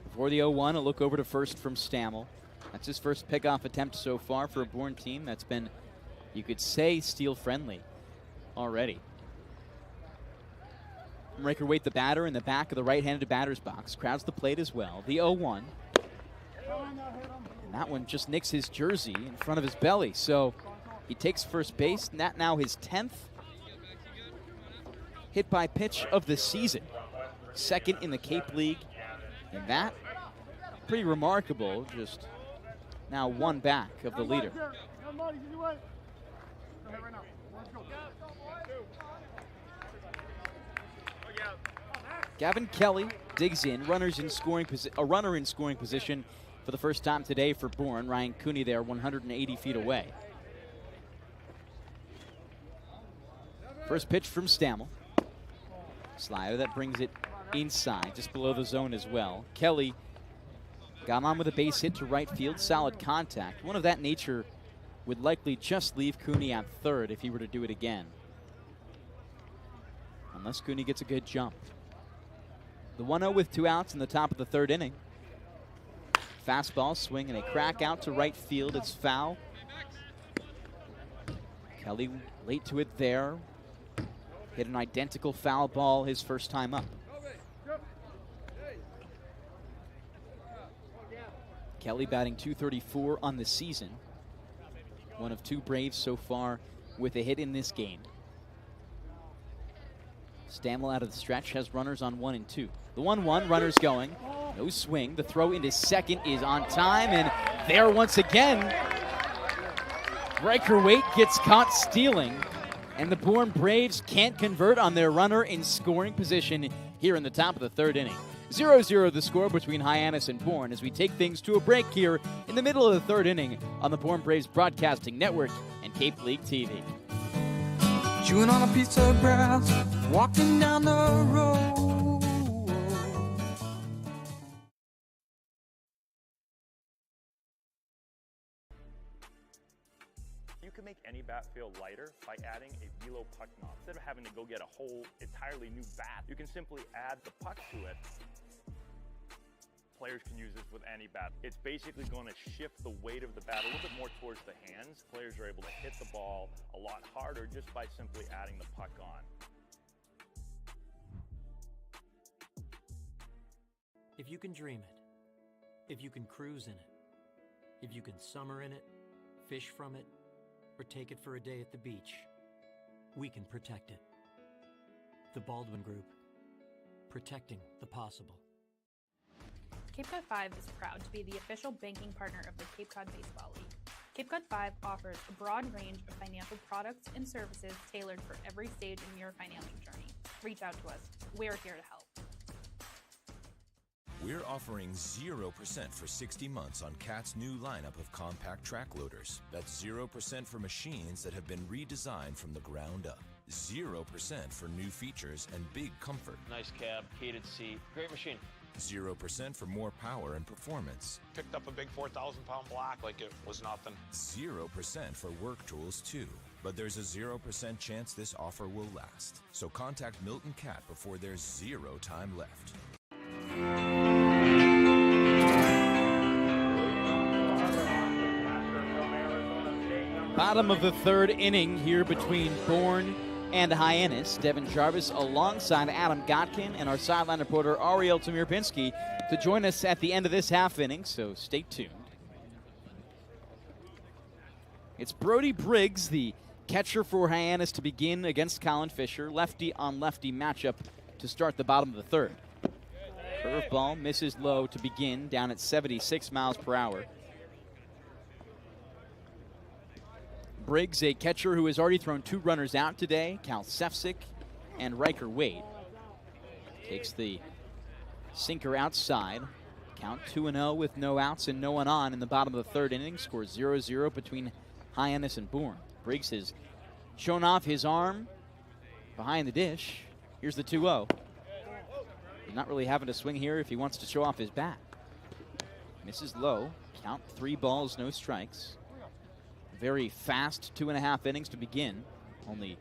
Before the 0-1, a look over to first from Stamel. That's his first pickoff attempt so far for a Bourne team that's been, you could say, steal-friendly already. Riker Waite, the batter, in the back of the right-handed batter's box. Crowds the plate as well. The 0-1. And that one just nicks his jersey in front of his belly. So he takes first base. And that now his 10th hit by pitch of the season. Second in the Cape League. And that, pretty remarkable. Just now one back of the leader. Gavin Kelly digs in. A runner in scoring position for the first time today for Bourne. Ryan Cooney there 180 feet away. First pitch from Stamel. Slider that brings it inside, just below the zone as well. Kelly got on with a base hit to right field. Solid contact. One of that nature would likely just leave Cooney at third if he were to do it again. Unless Cooney gets a good jump. The 1-0 with 2 outs in the top of the third inning. Fastball swing and a crack out to right field. It's foul. Kelly late to it there. Hit an identical foul ball his first time up. Kelly batting .234 on the season. One of 2 Braves so far with a hit in this game. Stamel out of the stretch has runners on 1 and 2. The 1-1, runners going. No swing. The throw into second is on time, and there once again, Riker Waite gets caught stealing, and the Bourne Braves can't convert on their runner in scoring position here in the top of the third inning. 0-0 the score between Hyannis and Bourne as we take things to a break here in the middle of the third inning on the Bourne Braves Broadcasting Network and Cape League TV. Chewing on a piece of grass, walking down the road. You can make any bat feel lighter by adding a velo puck knob. Instead of having to go get a whole entirely new bat, you can simply add the puck to it. Players can use this with any bat. It's basically going to shift the weight of the bat a little bit more towards the hands. Players are able to hit the ball a lot harder just by simply adding the puck on. If you can dream it, if you can cruise in it, if you can summer in it, fish from it, or take it for a day at the beach, we can protect it. The Baldwin Group, protecting the possible. Cape Cod 5 is proud to be the official banking partner of the Cape Cod Baseball League. Cape Cod 5 offers a broad range of financial products and services tailored for every stage in your financial journey. Reach out to us. We're here to help. We're offering 0% for 60 months on CAT's new lineup of compact track loaders. That's 0% for machines that have been redesigned from the ground up. 0% for new features and big comfort. Nice cab, heated seat, great machine. 0% for more power and performance. Picked up a big 4,000-pound block like it was nothing. 0% for work tools too. But there's a 0% chance this offer will last. So contact Milton Cat before there's 0 time left. Bottom of the third inning here between Bourne and Hyannis. Devon Jarvis alongside Adam Gotkin and our sideline reporter Ariel Tamir-Pinsky to join us at the end of this half inning, so stay tuned. It's Brody Briggs, the catcher for Hyannis, to begin against Colin Fisher. Lefty on lefty matchup to start the bottom of the third. Curveball misses low to begin, down at 76 miles per hour. Briggs, a catcher who has already thrown 2 runners out today, Cal Sefcik and Riker Wade. Takes the sinker outside. Count 2-0 with no outs and no one on in the bottom of the third inning. Scores 0-0 between Hyannis and Bourne. Briggs has shown off his arm behind the dish. Here's the 2-0. He's not really having to swing here if he wants to show off his bat. Misses low. Count 3 balls, no strikes. Very fast 2.5 innings to begin. Only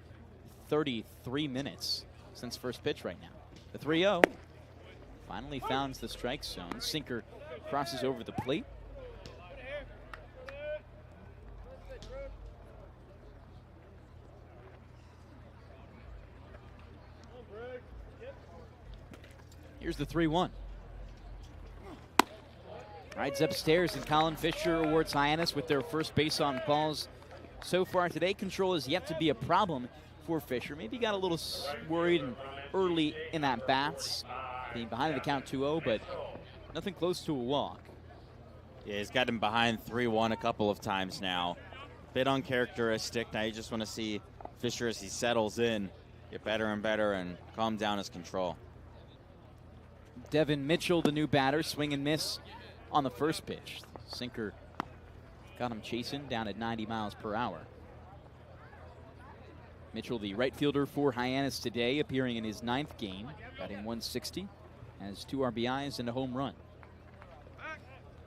33 minutes since first pitch right now. The 3-0 finally found the strike zone. Sinker crosses over the plate. Here's the 3-1. Rides upstairs, and Colin Fisher awards Hyannis with their first base on balls so far today. Control is yet to be a problem for Fisher. Maybe got a little worried early in at bats, being behind the count 2-0, but nothing close to a walk. Yeah, he's got him behind 3-1 a couple of times now. Bit uncharacteristic. Now you just want to see Fisher, as he settles in, get better and better and calm down his control. Devon Mitchell, the new batter, swing and miss on the first pitch. Sinker got him chasing down at 90 miles per hour. Mitchell, the right fielder for Hyannis today, appearing in his 9th game, batting 160, has 2 RBIs and a home run.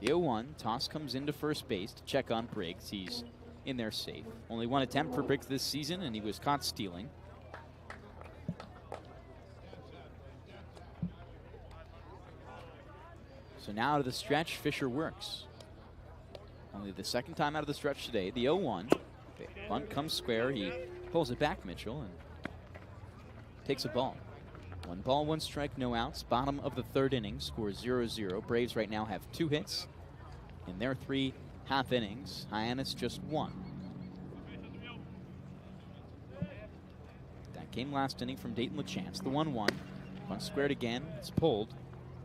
The 0-1 toss comes into first base to check on Briggs. He's in there safe. Only 1 attempt for Briggs this season, and he was caught stealing. So now out of the stretch, Fisher works. Only the 2nd time out of the stretch today. The 0-1. Bunt comes square. He pulls it back, Mitchell, and takes a ball. 1 ball, 1 strike, no outs. Bottom of the third inning, scores 0-0. Braves right now have 2 hits in their 3 half innings. Hyannis just 1. That came last inning from Dayton LaChance. The 1-1. Bunt squared again. It's pulled.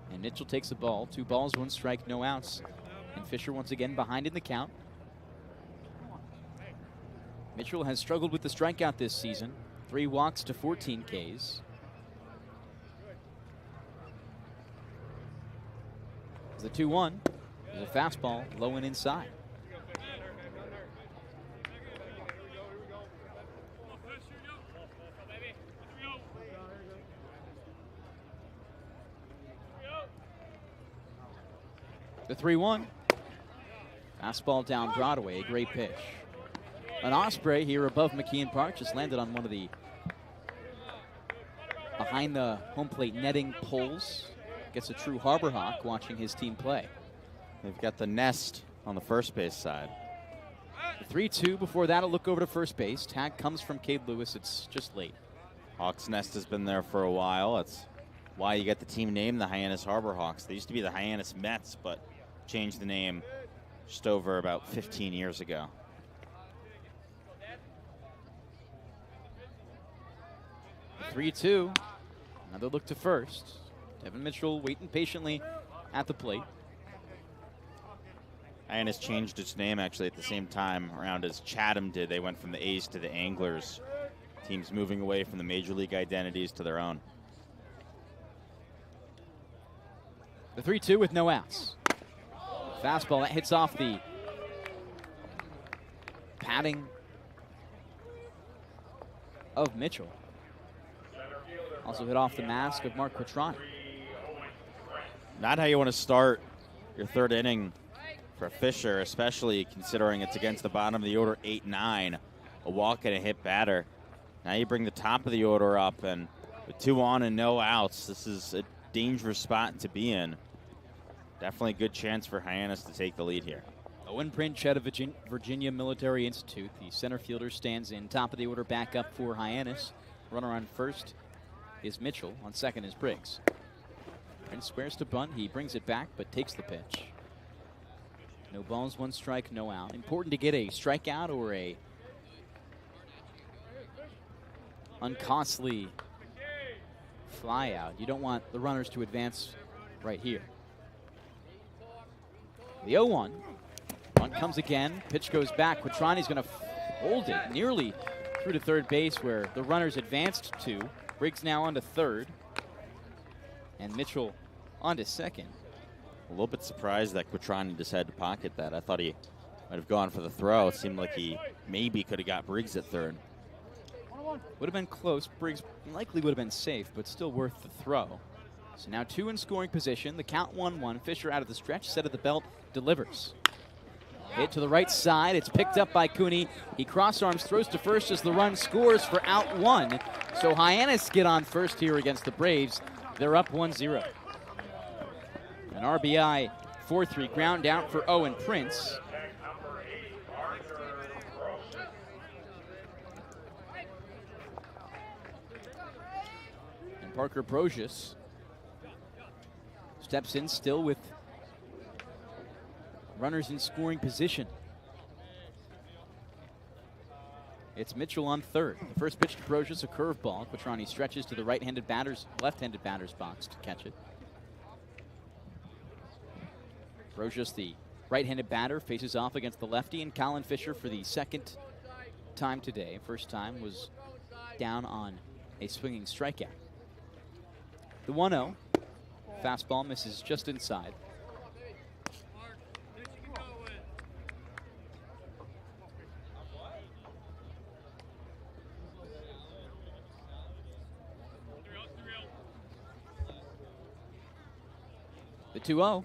And Mitchell takes the ball. 2 balls, 1 strike, no outs. And Fisher once again behind in the count. Mitchell has struggled with the strikeout this season. 3 walks to 14 Ks. The 2-1 is a fastball, low and inside. The 3-1. Fastball down Broadway, a great pitch. An Osprey here above McKeon Park just landed on one of the behind the home plate netting poles. Gets a true Harbor Hawk watching his team play. They've got the nest on the first base side. The 3-2. Before that, a look over to first base. Tag comes from Cade Lewis. It's just late. Hawks Nest has been there for a while. That's why you get the team name the Hyannis Harbor Hawks. They used to be the Hyannis Mets, but changed the name just over about 15 years ago. The 3-2. Another look to first. Devon Mitchell waiting patiently at the plate. Hyannis changed its name actually at the same time around as Chatham did. They went from the A's to the Anglers. Teams moving away from the major league identities to their own. The 3-2 with no outs. Fastball that hits off the padding of Mitchell. Also hit off the mask of Mark Quattroni. Not how you want to start your third inning for Fisher, especially considering it's against the bottom of the order, 8-9, a walk and a hit batter. Now you bring the top of the order up, and with 2 on and no outs, this is a dangerous spot to be in. Definitely a good chance for Hyannis to take the lead here. Owen Prince out of Virginia Military Institute. The center fielder stands in. Top of the order back up for Hyannis. Runner on first is Mitchell. On second is Briggs. Prince squares to bunt. He brings it back, but takes the pitch. No balls, 1 strike, no out. Important to get a strikeout or a uncostly fly out. You don't want the runners to advance right here. The 0-1. Bunt comes again. Pitch goes back. Quattroni's going to hold it nearly through to third base where the runners advanced to. Briggs now on to third. And Mitchell on to second. A little bit surprised that Quattroni decided to pocket that. I thought he might have gone for the throw. It seemed like he maybe could have got Briggs at third. Would have been close. Briggs likely would have been safe, but still worth the throw. So now 2 in scoring position. The count 1-1. Fisher out of the stretch, set of the belt, delivers. Hit to the right side. It's picked up by Cooney. He cross arms, throws to first as the run scores for out 1. So Hyannis get on first here against the Braves. They're up 1-0. An RBI 4-3 ground out for Owen Prince. And Parker Brosius steps in still with runners in scoring position. It's Mitchell on third. The first pitch to Brosius, a curveball. Quattroni stretches to the left-handed batter's box to catch it. Brosius, the right-handed batter, faces off against the lefty, and Colin Fisher for the second time today. First time was down on a swinging strikeout. The 1-0. Fastball misses just inside. The 2-0.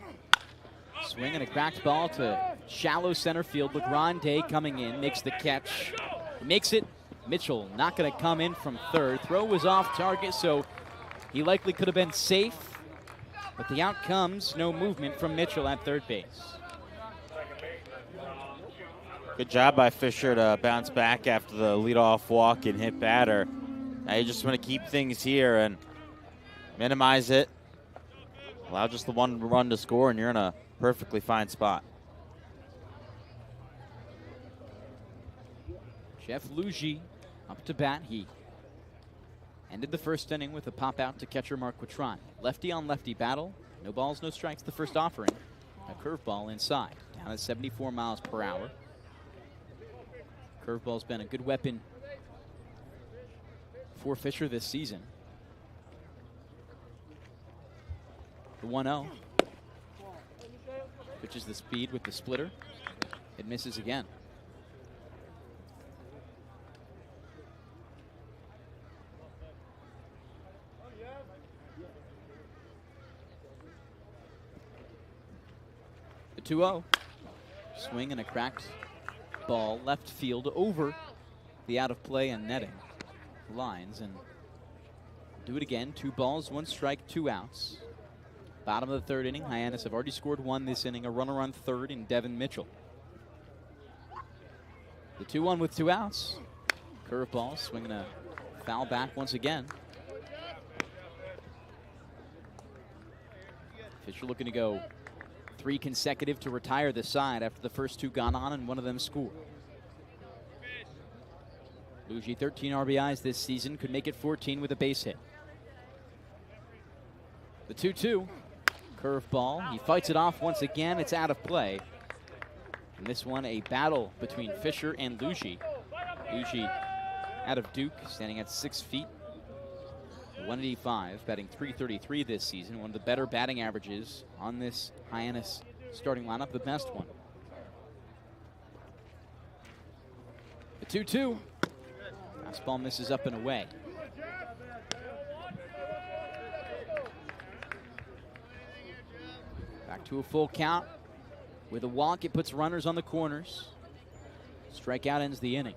Swing and a cracked ball to shallow center field. LeGrande coming in, makes the catch. Makes it. Mitchell not going to come in from third. Throw was off target, so he likely could have been safe. But the out comes, no movement from Mitchell at third base. Good job by Fisher to bounce back after the leadoff walk and hit batter. Now you just want to keep things here and minimize it. Allow just the 1 run to score, and you're in a perfectly fine spot. Jeff Lugie up to bat. He ended the first inning with a pop out to catcher Mark Quattroni. Lefty on lefty battle. No balls, no strikes. The first offering. A curveball inside. Down at 74 miles per hour. Curveball's been a good weapon for Fisher this season. The 1-0. Pitches the speed with the splitter. It misses again. The 2-0. Swing and a cracked ball left field over the out of play and netting lines. And do it again. 2 balls, 1 strike, 2 outs. Bottom of the third inning. Hyannis have already scored 1 this inning. A runner on third in Devon Mitchell. The 2-1 with 2 outs. Curveball, swinging a foul back once again. Fisher looking to go 3 consecutive to retire the side after the first 2 gone on and one of them scored. Lugie, 13 RBIs this season, could make it 14 with a base hit. The 2-2. Curveball. He fights it off once again. It's out of play. And this one, a battle between Fisher and Luigi. Luigi out of Duke, standing at 6 feet. 185, batting .333 this season. One of the better batting averages on this Hyannis starting lineup, the best one. The 2-2. Fastball misses up and away. Back to a full count. With a walk, it puts runners on the corners. Strikeout ends the inning.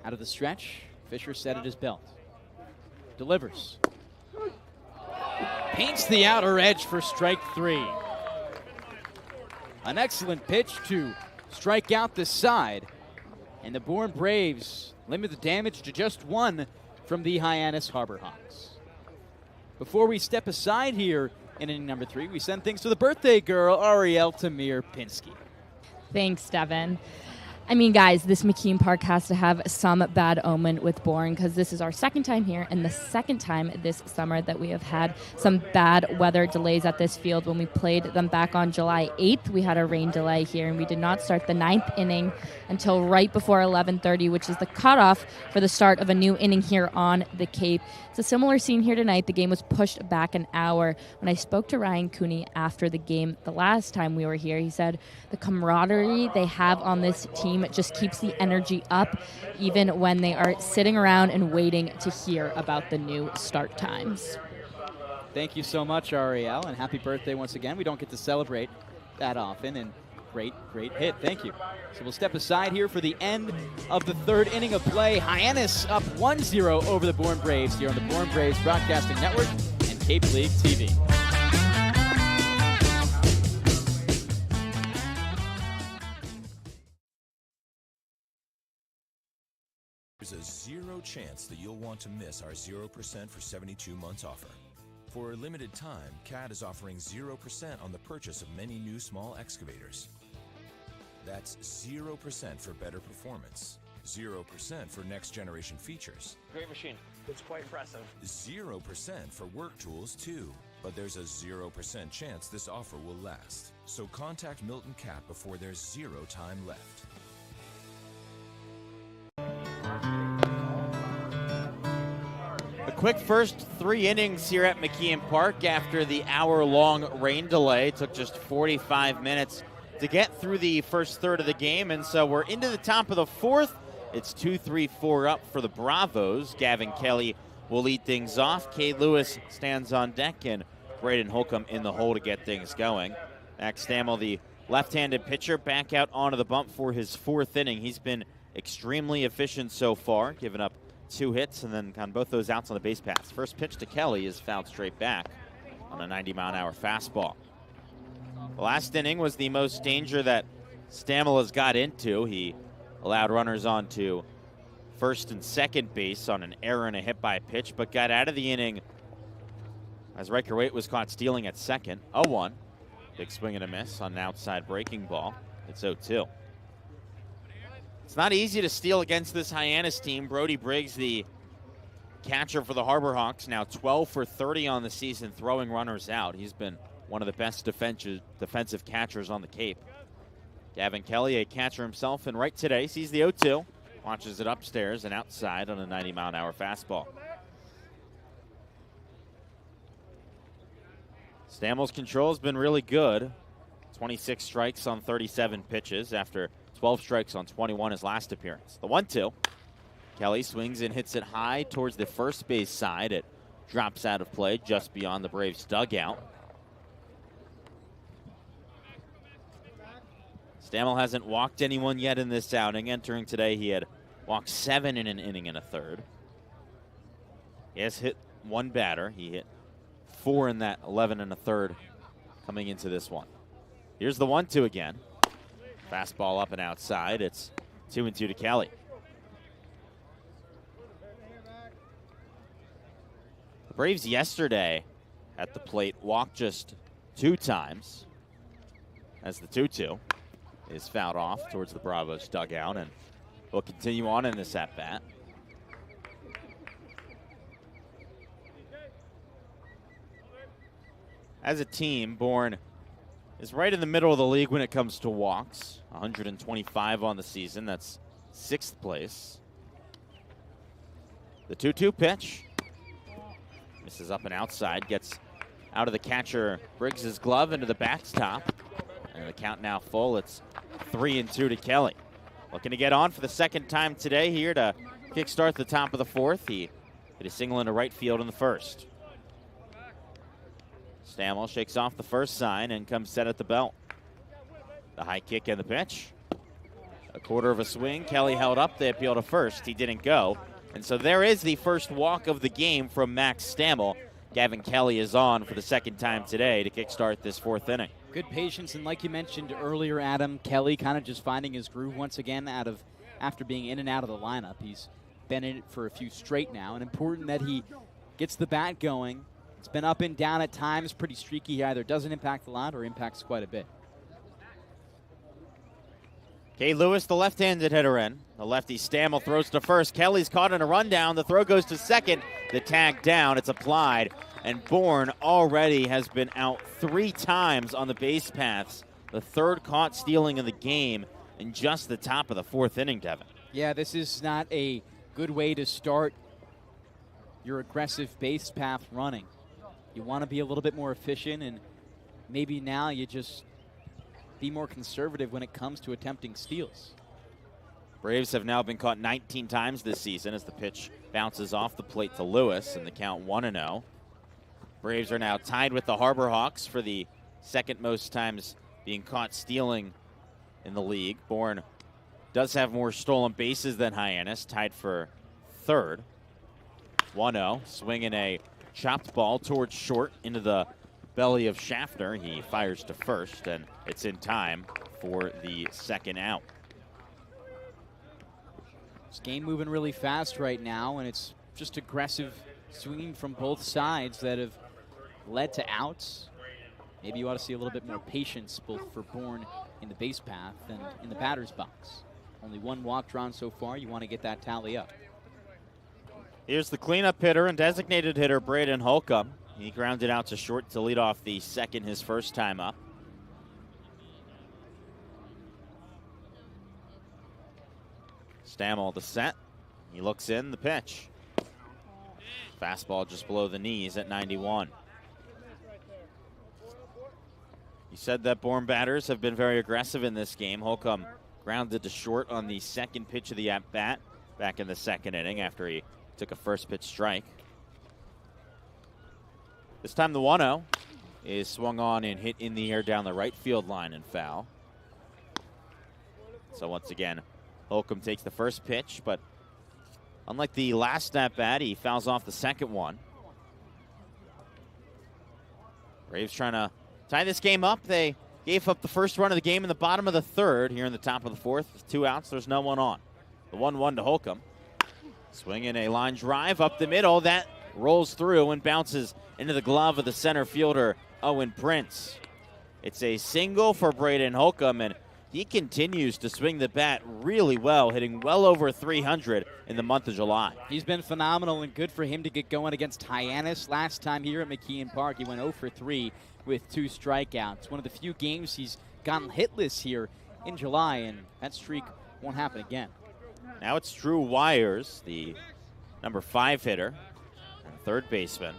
Out of the stretch, Fisher set at his belt. Delivers. Paints the outer edge for strike 3. An excellent pitch to strike out the side. And the Bourne Braves limit the damage to just 1 from the Hyannis Harbor Hawks. Before we step aside here in inning number 3, we send things to the birthday girl, Ariel Tamir-Pinsky. Thanks, Devon. I mean, guys, this McKean Park has to have some bad omen with Bourne, because this is our second time here and the second time this summer that we have had some bad weather delays at this field. When we played them back on July 8th, we had a rain delay here, and we did not start the 9th inning until right before 11:30, which is the cutoff for the start of a new inning here on the Cape. It's a similar scene here tonight. The game was pushed back an hour. When I spoke to Ryan Cooney after the game the last time we were here, he said the camaraderie they have on this team just keeps the energy up, even when they are sitting around and waiting to hear about the new start times. Thank you so much, Ariel, and happy birthday once again. We don't get to celebrate that often, and great hit. Thank you. So we'll step aside here for the end of the 3rd inning of play. Hyannis up 1-0 over the Bourne Braves here on the Bourne Braves Broadcasting Network and Cape League TV. There's a 0 chance that you'll want to miss our 0% for 72 months offer. For a limited time, CAT is offering 0% on the purchase of many new small excavators. That's 0% for better performance, 0% for next generation features. Great machine. It's quite impressive. 0% for work tools too. But there's a 0% chance this offer will last. So contact Milton CAT before there's 0 time left. A quick first 3 innings here at McKean Park after the hour-long rain delay. It took just 45 minutes to get through the first third of the game, and so we're into the top of the 4th. It's 2-3-4 up for the Bravos. Gavin Kelly will lead things off. Kay Lewis stands on deck, and Braden Holcomb in the hole to get things going. Max Stammel, the left-handed pitcher, back out onto the bump for his 4th inning. He's been extremely efficient so far, giving up 2 hits and then on both those outs on the base paths. First pitch to Kelly is fouled straight back on a 90-mile-an-hour fastball. The last inning was the most danger that Stammel has got into. He allowed runners on to first and second base on an error and a hit by pitch, but got out of the inning as Riker Waite was caught stealing at second. 0-1. Big swing and a miss on an outside breaking ball. It's 0-2. It's not easy to steal against this Hyannis team. Brody Briggs, the catcher for the Harbor Hawks, now 12 for 30 on the season, throwing runners out. He's been one of the best defensive catchers on the Cape. Gavin Kelly, a catcher himself, and right today sees the 0-2, watches it upstairs and outside on a 90-mile-an-hour fastball. Stammel's control has been really good. 26 strikes on 37 pitches after 12 strikes on 21 his last appearance. The 1-2. Kelly swings and hits it high towards the first base side. It drops out of play just beyond the Braves' dugout. Stammel hasn't walked anyone yet in this outing. Entering today, he had walked 7 in an inning and a third. He has hit 1 batter. He hit 4 in that 11 and a third coming into this one. Here's the 1-2 again. Fastball up and outside. It's 2-2 to Kelly. The Braves yesterday at the plate walked just 2 times as the 2-2 is fouled off towards the Bravos dugout, and will continue on in this at-bat. as a team, Bourne is right in the middle of the league when it comes to walks. 125 on the season. That's 6th place. The 2-2 pitch. Misses up and outside. Gets out of the catcher Briggs' glove into the backstop. And the count now full. It's 3-2 to Kelly. Looking to get on for the second time today here to kickstart the top of the 4th. He hit a single into right field in the first. Stammel shakes off the first sign and comes set at the belt. The high kick and the pitch. A quarter of a swing. Kelly held up the appeal to first. He didn't go. And so there is the first walk of the game from Max Stammel. Gavin Kelly is on for the second time today to kickstart this 4th inning. Good patience, and like you mentioned earlier, Adam, Kelly kind of just finding his groove once again after being in and out of the lineup. He's been in it for a few straight now, and important that he gets the bat going. It's been up and down at times, pretty streaky. He either doesn't impact a lot or impacts quite a bit. Kay Lewis, the left-handed hitter in. The lefty Stammel throws to first. Kelly's caught in a rundown. The throw goes to second. The tag down. It's applied. And Bourne already has been out 3 times on the base paths. The 3rd caught stealing of the game in just the top of the 4th inning, Devon. Yeah, this is not a good way to start your aggressive base path running. You want to be a little bit more efficient, and maybe now you just be more conservative when it comes to attempting steals. Braves have now been caught 19 times this season as the pitch bounces off the plate to Lewis, and the count 1-0. Braves are now tied with the Harbor Hawks for the 2nd most times being caught stealing in the league. Bourne does have more stolen bases than Hyannis, tied for 3rd. 1-0, swinging a chopped ball towards short into the belly of Schaffner. He fires to first, and it's in time for the 2nd out. This game moving really fast right now, and it's just aggressive swinging from both sides that have led to outs. Maybe you ought to see a little bit more patience both for Bourne in the base path and in the batter's box. Only 1 walk drawn so far. You want to get that tally up. Here's the cleanup hitter and designated hitter, Braden Holcomb. He grounded out to short to lead off the 2nd, his first time up. Stammel the set. He looks in, the pitch. Fastball just below the knees at 91. You said that Bourne batters have been very aggressive in this game. Holcomb grounded to short on the 2nd pitch of the at-bat back in the 2nd inning after he took a first pitch strike. This time the 1-0 is swung on and hit in the air down the right field line and foul. So once again, Holcomb takes the first pitch, but unlike the last at-bat, he fouls off the 2nd one. Braves trying to tie this game up. They gave up the first run of the game in the bottom of the 3rd. Here in the top of the 4th, with 2 outs, there's no one on. The 1-1 to Holcomb. Swinging a line drive up the middle. That rolls through and bounces into the glove of the center fielder, Owen Prince. It's a single for Braden Holcomb, and he continues to swing the bat really well, hitting well over 300 in the month of July. He's been phenomenal, and good for him to get going against Hyannis. Last time here at McKeon Park, he went 0 for 3 with 2 strikeouts. One of the few games he's gotten hitless here in July, and that streak won't happen again. Now it's Drew Wires, the number 5 hitter and 3rd baseman.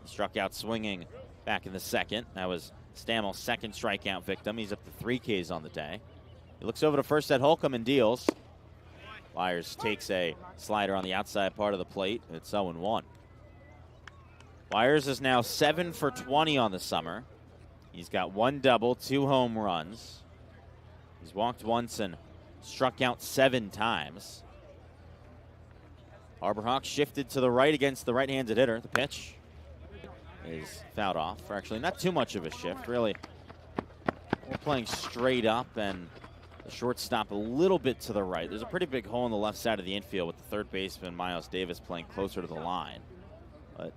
He struck out swinging back in the 2nd. That was Stammel's 2nd strikeout victim. He's up to 3 Ks on the day. He looks over to first at Holcomb and deals. Wires takes a slider on the outside part of the plate. It's 0-1. Wires is now 7 for 20 on the summer. He's got 1 double, 2 home runs. He's walked once and struck out 7 times. Harbor Hawks shifted to the right against the right-handed hitter. The pitch is fouled off, or actually not too much of a shift, really. We're playing straight up, and the shortstop a little bit to the right. There's a pretty big hole on the left side of the infield with the 3rd baseman, Miles Davis, playing closer to the line. But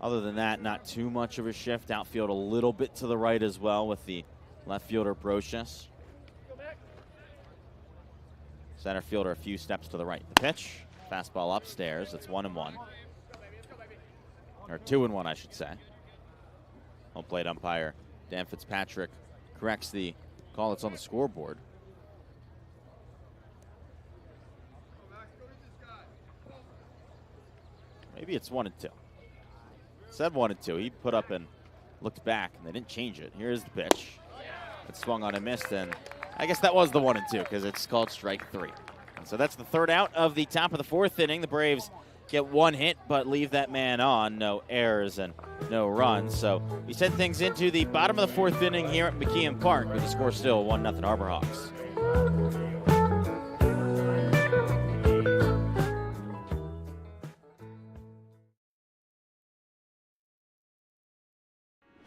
other than that, not too much of a shift. Outfield a little bit to the right as well with the left fielder, Brocious. Center fielder a few steps to the right. The pitch, fastball upstairs. It's 1-1. Or 2-1, I should say. Home plate umpire Dan Fitzpatrick corrects the call that's on the scoreboard. Maybe it's 1-2. Said 1-2. He put up and looked back, and they didn't change it. Here's the pitch. It swung on and missed, and I guess that was the 1-2 because it's called strike 3. And so that's the third out of the top of the fourth inning. The Braves get one hit, but leave that man on. No errors and no runs. So we send things into the bottom of the fourth inning here at McKeon Park with the score still 1-0 Harborhawks.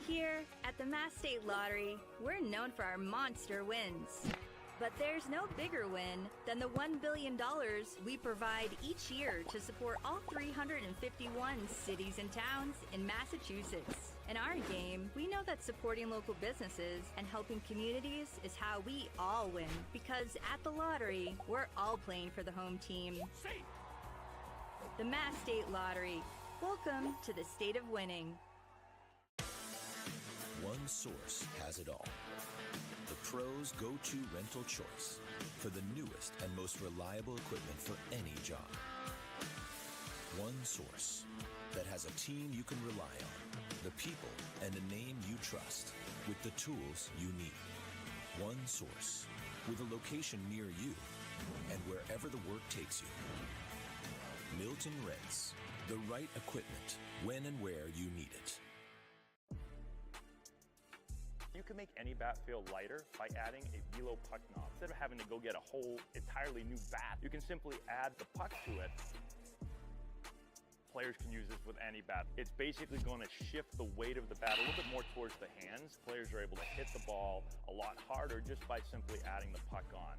Here at the Mass State Lottery, we're known for our monster wins. But there's no bigger win than the $1 billion we provide each year to support all 351 cities and towns in Massachusetts. In our game, we know that supporting local businesses and helping communities is how we all win. Because at the lottery, we're all playing for the home team. The Mass State Lottery. Welcome to the state of winning. One source has it all. The pros' go-to rental choice for the newest and most reliable equipment for any job. One source that has a team you can rely on, the people and a name you trust, with the tools you need. One source with a location near you and wherever the work takes you. Milton Rents, the right equipment when and where you need it. You can make any bat feel lighter by adding a velo puck knob. Instead of having to go get a whole entirely new bat, you can simply add the puck to it. Players can use this with any bat. It's basically going to shift the weight of the bat a little bit more towards the hands. Players are able to hit the ball a lot harder just by simply adding the puck on.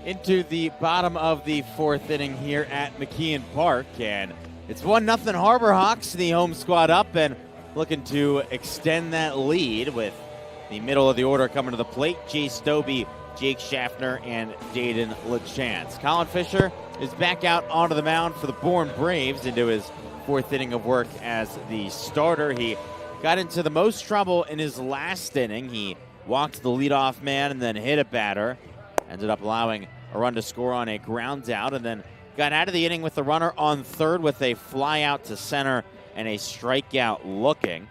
Into the bottom of the fourth inning here at McKeon Park, and it's 1-0 Harborhawks, the home squad up and looking to extend that lead with the middle of the order coming to the plate. Jace Dobie, Jake Schaffner, and Jaden LaChance. Colin Fisher is back out onto the mound for the Bourne Braves into his fourth inning of work as the starter. He got into the most trouble in his last inning. He walked the leadoff man and then hit a batter. Ended up allowing a run to score on a ground out, and then got out of the inning with the runner on third with a fly out to center and a strikeout looking.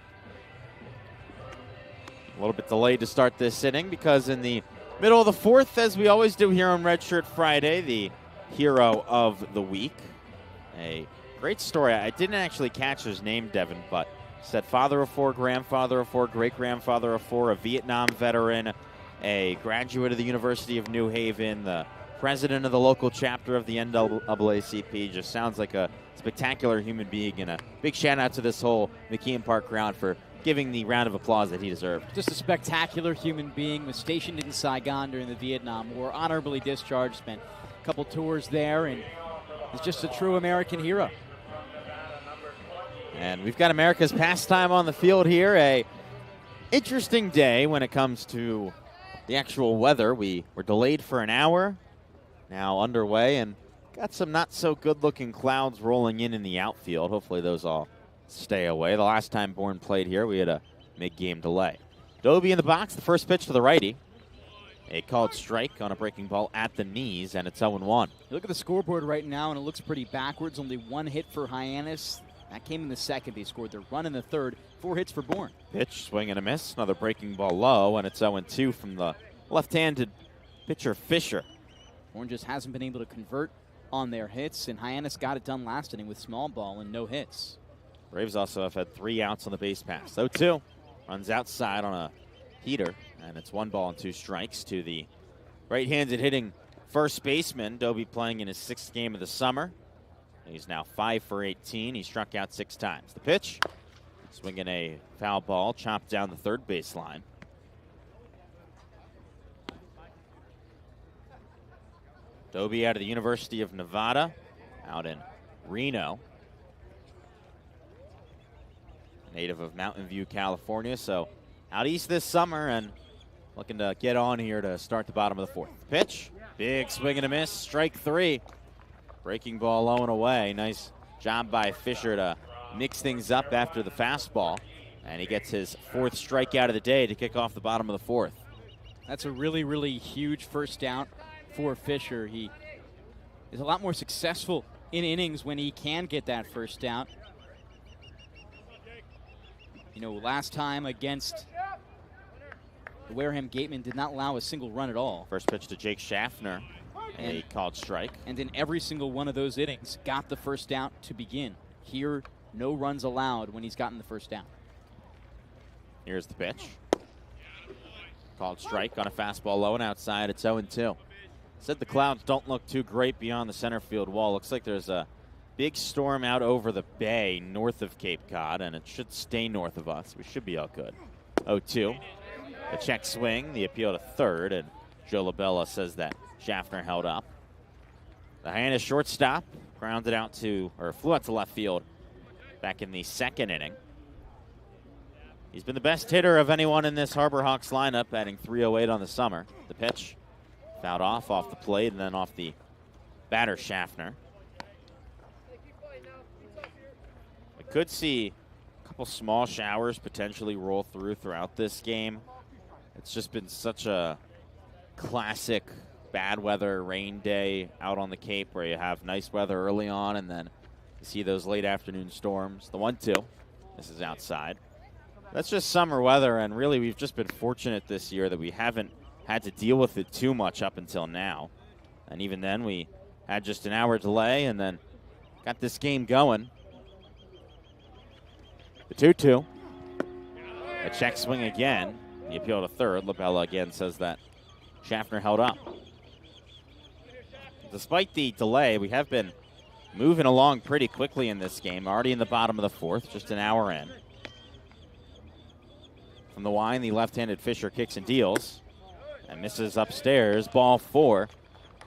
A little bit delayed to start this inning because in the middle of the fourth, as we always do here on Red Shirt Friday, the hero of the week. A great story. I didn't actually catch his name, Devon, but said father of four, grandfather of four, great-grandfather of four, a Vietnam veteran, a graduate of the University of New Haven, the president of the local chapter of the NAACP. Just sounds like a spectacular human being, and a big shout out to this whole McKeon Park crowd for giving the round of applause that he deserved. Just a spectacular human being. Was stationed in Saigon during the Vietnam War, honorably discharged, spent a couple tours there, and is just a true American hero. And we've got America's pastime on the field here. A interesting day when it comes to the actual weather. We were delayed for an hour, now underway, and got some not so good looking clouds rolling in the outfield. Hopefully those all stay away. The last time Bourne played here, we had a mid-game delay. Dobie in the box, the first pitch to the righty. A called strike on a breaking ball at the knees, and it's 0-1. Look at the scoreboard right now, and it looks pretty backwards. Only one hit for Hyannis. That came in the second. They scored their run in the third. 4 hits for Bourne. Pitch, swing and a miss. Another breaking ball low, and it's 0-2 from the left-handed pitcher Fisher. Bourne just hasn't been able to convert on their hits, and Hyannis got it done last inning with small ball and no hits. Braves also have had 3 outs on the base pass. 0-2. Runs outside on a heater, and it's 1 ball and 2 strikes to the right-handed hitting first baseman. Dobie playing in his 6th game of the summer. He's now 5 for 18. He struck out 6 times. The pitch, swinging a foul ball, chopped down the third baseline. Dobie out of the University of Nevada, out in Reno. Native of Mountain View, California, so out east this summer and looking to get on here to start the bottom of the fourth. Pitch, big swing and a miss, strike 3. Breaking ball low and away. Nice job by Fisher to mix things up after the fastball. And he gets his 4th strikeout of the day to kick off the bottom of the 4th. That's a really, really huge first down for Fisher. He is a lot more successful in innings when he can get that first down. You know, last time against the Wareham Gatemen did not allow a single run at all. First pitch to Jake Schaffner, and a called strike. And in every single one of those innings, got the first down to begin. Here, no runs allowed when he's gotten the first down. Here's the pitch. Called strike on a fastball low and outside. It's 0-2. Said the clouds don't look too great beyond the center field wall. Looks like there's a big storm out over the bay north of Cape Cod, and it should stay north of us. We should be all good. 0-2. A check swing, the appeal to third, and Joe LaBella says that Schaffner held up. The Hyannis shortstop grounded out to, or flew out to left field back in the 2nd inning. He's been the best hitter of anyone in this Harbor Hawks lineup, batting .308 on the summer. The pitch fouled off the plate, and then off the batter, Schaffner. I could see a couple small showers potentially roll throughout this game. It's just been such a classic bad weather rain day out on the Cape where you have nice weather early on and then you see those late afternoon storms. The 1-2. This is outside. That's just summer weather, and really we've just been fortunate this year that we haven't had to deal with it too much up until now. And even then we had just an hour delay and then got this game going. The 2-2. A check swing again. The appeal to third. LaBella again says that Schaffner held up. Despite the delay, we have been moving along pretty quickly in this game. Already in the bottom of the 4th, just an hour in. From the line, the left-handed Fisher kicks and deals. And misses upstairs. Ball 4.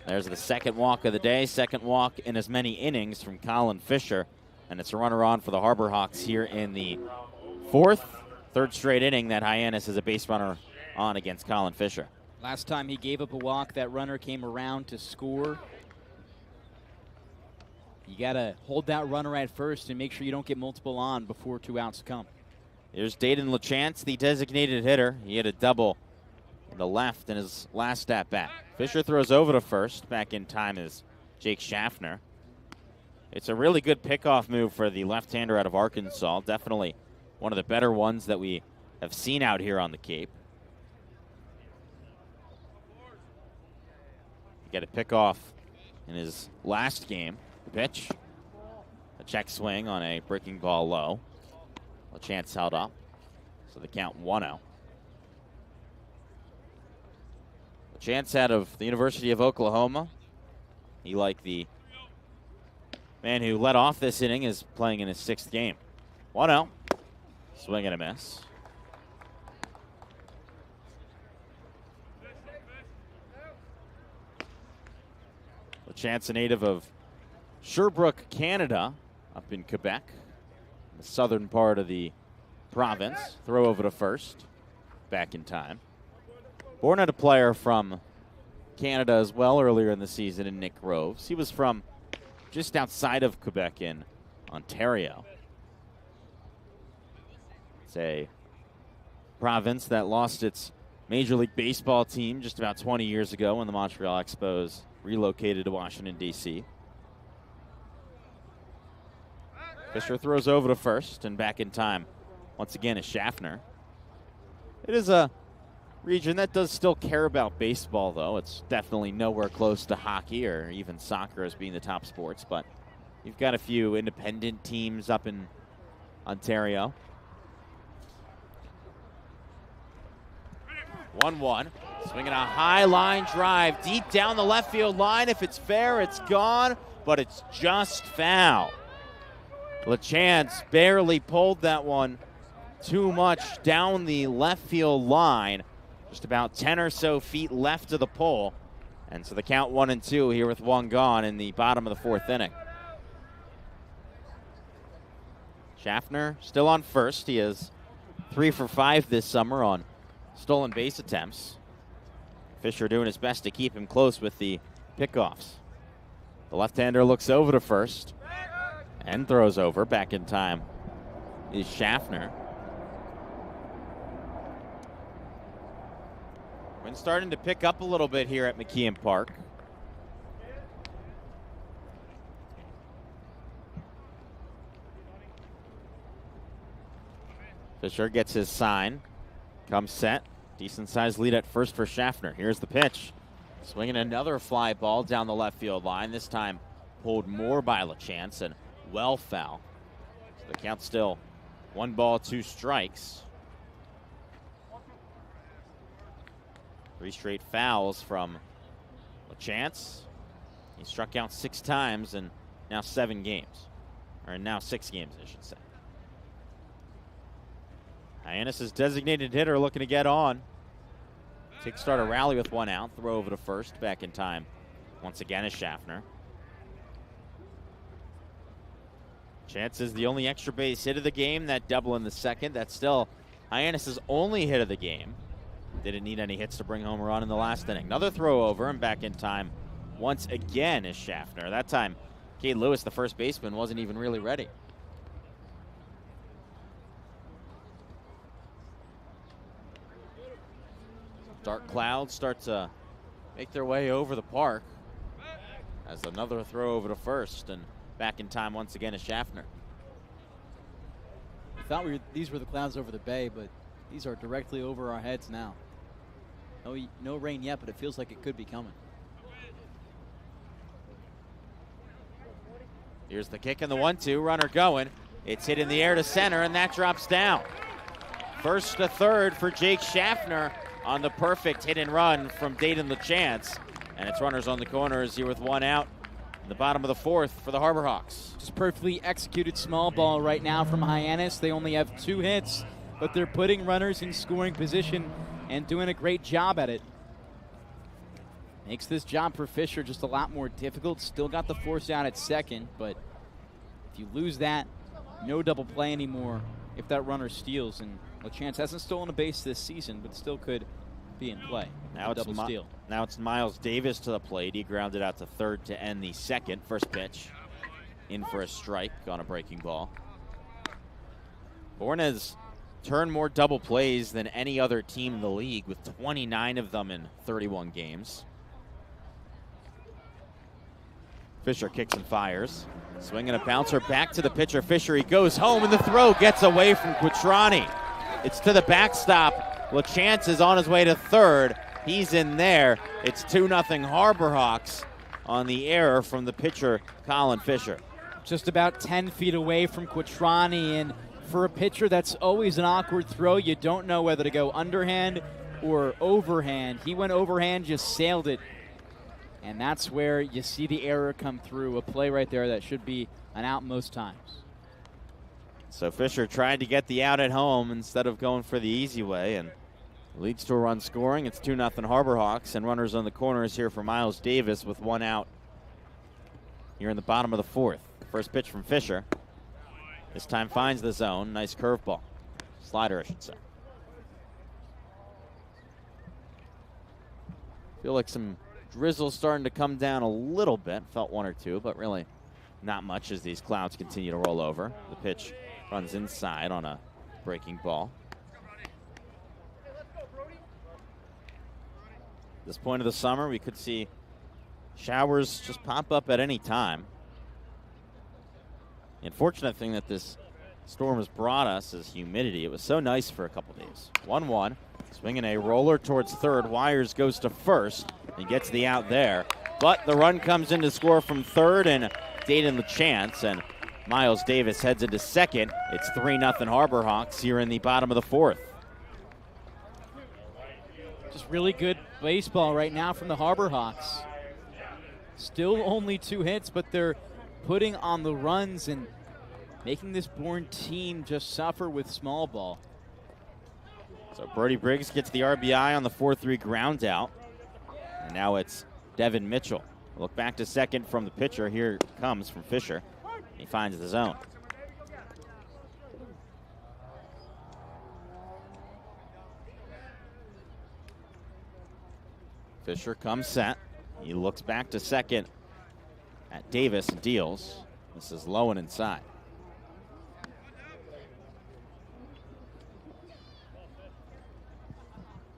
There's the 2nd walk of the day. 2nd walk in as many innings from Colin Fisher. And it's a runner on for the Harbor Hawks here in the 4th. 3rd straight inning that Hyannis is a base runner on against Colin Fisher. Last time he gave up a walk, that runner came around to score. You got to hold that runner at first and make sure you don't get multiple on before 2 outs come. Here's Dayton LaChance, the designated hitter. He had a double in the left in his last at-bat. Fisher throws over to first. Back in time is Jake Schaffner. It's a really good pickoff move for the left-hander out of Arkansas. Definitely one of the better ones that we have seen out here on the Cape. He got a pickoff in his last game. The pitch. A check swing on a breaking ball low. A chance held up. So the count 1-0. A chance out of the University of Oklahoma. He, like the man who led off this inning, is playing in his 6th game. 1-0. Swing and a miss. A chance, a native of Sherbrooke, Canada, up in Quebec, the southern part of the province. Throw over to first. Back in time. Bourne had a player from Canada as well earlier in the season in Nick Groves. He was from just outside of Quebec in Ontario. It's a province that lost its Major League Baseball team just about 20 years ago when the Montreal Expos relocated to Washington, D.C. Fisher throws over to first, and back in time once again is Schaffner. It is a region that does still care about baseball, though. It's definitely nowhere close to hockey or even soccer as being the top sports, but you've got a few independent teams up in Ontario. 1-1. Swinging a high line drive deep down the left field line. If it's fair, it's gone, but it's just foul. LaChance barely pulled that one too much down the left field line. Just about 10 or so feet left of the pole. And so the count 1-2 here with one gone in the bottom of the 4th inning. Schaffner still on first. He has 3 for 5 this summer on stolen base attempts. Fisher doing his best to keep him close with the pickoffs. The left-hander looks over to first and throws over. Back in time is Schaffner. Wind's starting to pick up a little bit here at McKeon Park. Fisher gets his sign, comes set. Decent sized lead at first for Schaffner. Here's the pitch. Swinging another fly ball down the left field line. This time pulled more by LaChance and well foul. So the count's still 1 ball, 2 strikes. 3 straight fouls from LaChance. He struck out 6 times in now 7 games. Or now 6 games, I should say. Hyannis' designated hitter looking to get on. Start a rally with 1 out. Throw over to first. Back in time once again is Schaffner. Chance is the only extra base hit of the game. That double in the second. That's still Hyannis' only hit of the game. Didn't need any hits to bring home a run in the last inning. Another throw over and back in time once again is Schaffner. That time, Cade Lewis, the first baseman, wasn't even really ready. Dark clouds start to make their way over the park as another throw over to first, and back in time once again is Schaffner. I thought these were the clouds over the bay, but these are directly over our heads now. No rain yet, but it feels like it could be coming. Here's the kick and the 1-2, runner going. It's hit in the air to center, and that drops down. First to third for Jake Schaffner on the perfect hit and run from Dayton LaChance. And it's runners on the corners here with 1 out in the bottom of the 4th for the Harbor Hawks. Just perfectly executed small ball right now from Hyannis. They only have 2 hits, but they're putting runners in scoring position and doing a great job at it. Makes this job for Fisher just a lot more difficult. Still got the force out at second, but if you lose that, no double play anymore if that runner steals. And LaChance hasn't stolen a base this season, but still could be in play. Now it's double steal. Now it's Miles Davis to the plate. He grounded out to third to end the second. First pitch in for a strike on a breaking ball. Bourne has turned more double plays than any other team in the league, with 29 of them in 31 games. Fisher kicks and fires. Swinging a bouncer back to the pitcher. Fisher, he goes home, and the throw gets away from Quattrani. It's to the backstop. LaChance is on his way to third. He's in there. It's 2-0 Harbor Hawks on the error from the pitcher, Colin Fisher. Just about 10 feet away from Quattrani, and for a pitcher, that's always an awkward throw. You don't know whether to go underhand or overhand. He went overhand, just sailed it. And that's where you see the error come through. A play right there that should be an out most times. So Fisher tried to get the out at home instead of going for the easy way, and leads to a run scoring. It's 2-0 Harbor Hawks, and runners on the corners here for Miles Davis with 1 out here in the bottom of the 4th. First pitch from Fisher. This time finds the zone. Nice curveball. Slider, I should say. Feel like some drizzle starting to come down a little bit. Felt 1 or 2, but really not much as these clouds continue to roll over. The pitch runs inside on a breaking ball. At this point of the summer, we could see showers just pop up at any time. The unfortunate thing that this storm has brought us is humidity. It was so nice for a couple days. 1-1, swinging a roller towards third. Wires goes to first. He gets the out there, but the run comes in to score from third, and Dayton LaChance, and Miles Davis heads into second. It's 3-0 Harbor Hawks here in the bottom of the 4th. Just really good baseball right now from the Harbor Hawks. Still only 2 hits, but they're putting on the runs and making this Bourne team just suffer with small ball. So Brody Briggs gets the RBI on the 4-3 ground out. And now it's Devon Mitchell. Look back to second from the pitcher. Here it comes from Fisher. He finds the zone. Fisher comes set. He looks back to second at Davis and deals. This is low and inside.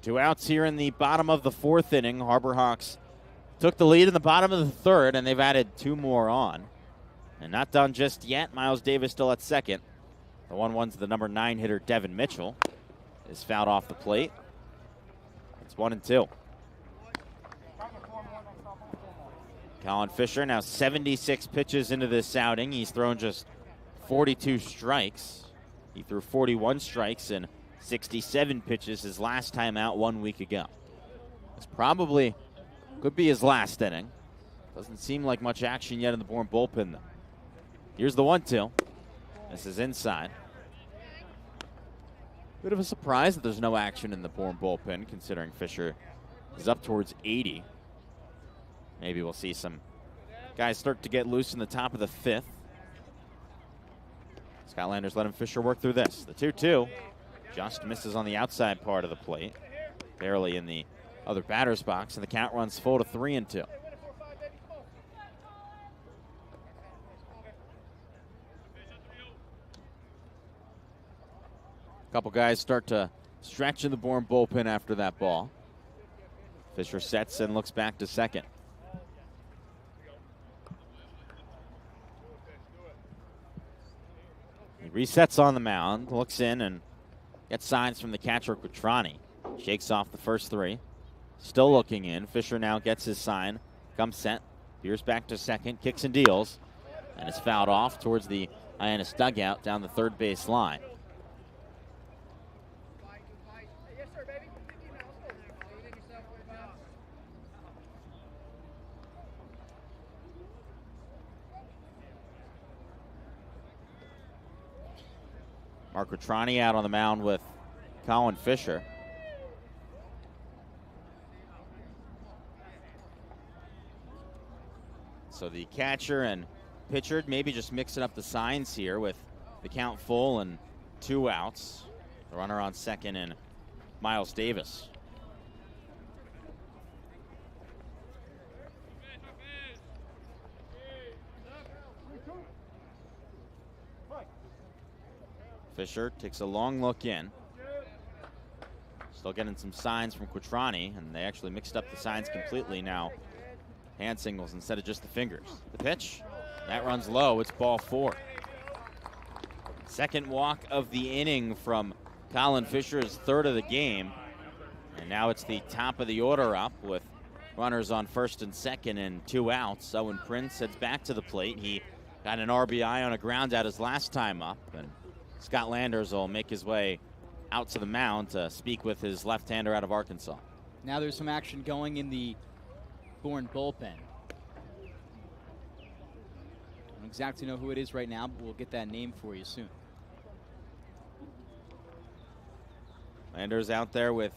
Two outs here in the bottom of the fourth inning. Harbor Hawks took the lead in the bottom of the third, and they've added two more on. And not done just yet. Miles Davis still at second. The 1-1's the number 9 hitter, Devon Mitchell, is fouled off the plate. It's 1-2. Colin Fisher now 76 pitches into this outing. He's thrown just 42 strikes. He threw 41 strikes in 67 pitches his last time out 1 week ago. This probably could be his last inning. Doesn't seem like much action yet in the Bourne bullpen, though. Here's the 1-2. This is inside. Bit of a surprise that there's no action in the Bourne bullpen, considering Fisher is up towards 80. Maybe we'll see some guys start to get loose in the top of the fifth. Skylanders letting Fisher work through this. The 2-2 just misses on the outside part of the plate. Barely in the other batter's box, and the count runs full to 3-2. A couple guys start to stretch in the Bourne bullpen after that ball. Fisher sets and looks back to second. He resets on the mound, looks in, and gets signs from the catcher, Quattrani. Shakes off the first three. Still looking in. Fisher now gets his sign. Comes set. Veers back to second. Kicks and deals. And is fouled off towards the Hyannis dugout down the third base line. Mark Quattrani out on the mound with Colin Fisher. So the catcher and pitcher maybe just mixing up the signs here with the count full and 2 outs. The runner on second and Miles Davis. Fisher takes a long look in. Still getting some signs from Quattrani, and they actually mixed up the signs completely now. Hand signals instead of just the fingers. The pitch, that runs low. It's ball 4. Second walk of the inning from Colin Fisher, his third of the game. And now it's the top of the order up with runners on first and second and 2 outs. Owen Prince heads back to the plate. He got an RBI on a ground out his last time up. And Scott Landers will make his way out to the mound to speak with his left-hander out of Arkansas. Now there's some action going in the Bourne bullpen. I don't exactly know who it is right now, but we'll get that name for you soon. Landers out there with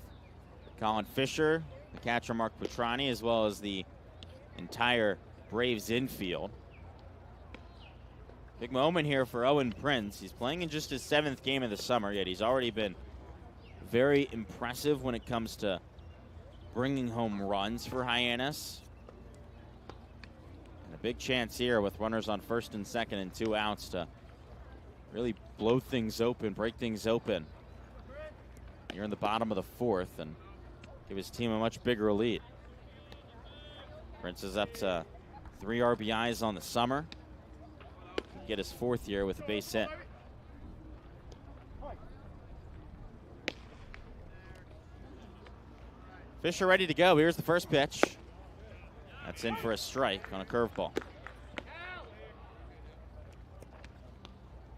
Colin Fisher, the catcher Mark Quattrani, as well as the entire Braves infield. Big moment here for Owen Prince. He's playing in just his 7th game of the summer, yet he's already been very impressive when it comes to bringing home runs for Hyannis. And a big chance here with runners on first and second and 2 outs to really blow things open, break things open here in the bottom of the 4th and give his team a much bigger lead. Prince is up to 3 RBIs on the summer. Get his 4th year with a base hit. Fisher ready to go. Here's the first pitch. That's in for a strike on a curveball.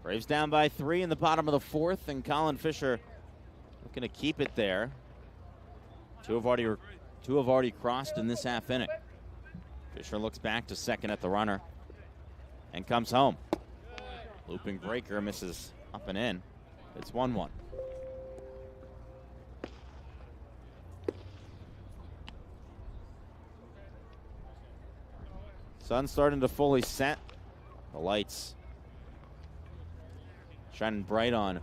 Braves down by 3 in the bottom of the 4th, and Colin Fisher looking to keep it there. Two have already crossed in this half inning. Fisher looks back to second at the runner and comes home. Looping breaker misses up and in. It's 1-1. Sun's starting to fully set. The lights shining bright on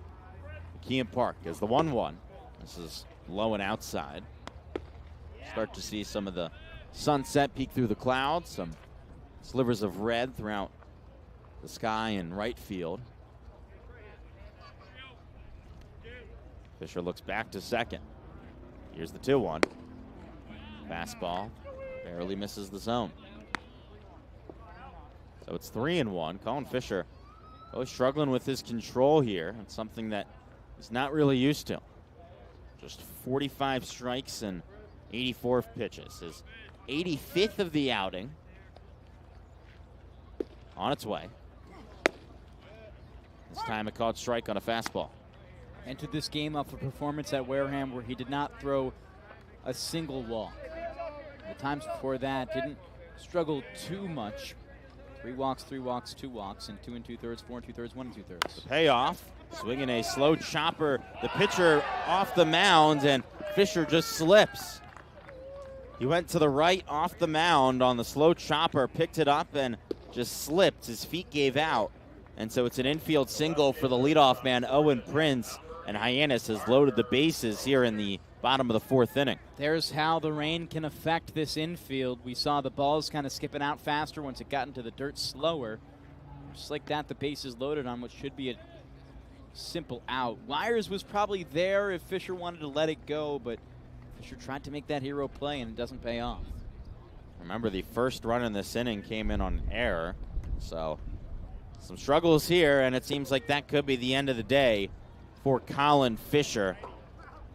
McKeon Park as the 1-1. This is low and outside. Start to see some of the sunset peek through the clouds, some slivers of red throughout the sky in right field. Fisher looks back to second. Here's the 2-1. Fastball barely misses the zone. So it's 3-1. Colin Fisher really struggling with his control here. It's something that he's not really used to. Just 45 strikes and 84 pitches. His 85th of the outing. On its way. This time a called strike on a fastball. Entered this game off a performance at Wareham where he did not throw a single walk. The times before that didn't struggle too much. 3 walks, 2 walks, and 2 2/3, 4 2/3, 1 2/3. The payoff, swinging a slow chopper. The pitcher off the mound, and Fisher just slips. He went to the right off the mound on the slow chopper, picked it up, and just slipped. His feet gave out. And so it's an infield single for the leadoff man, Owen Prince. And Hyannis has loaded the bases here in the bottom of the 4th inning. There's how the rain can affect this infield. We saw the balls kind of skipping out faster once it got into the dirt slower. Just like that, the bases loaded on what should be a simple out. Myers was probably there if Fisher wanted to let it go, but Fisher tried to make that hero play, and it doesn't pay off. Remember, the first run in this inning came in on an error. So some struggles here, and it seems like that could be the end of the day for Colin Fisher.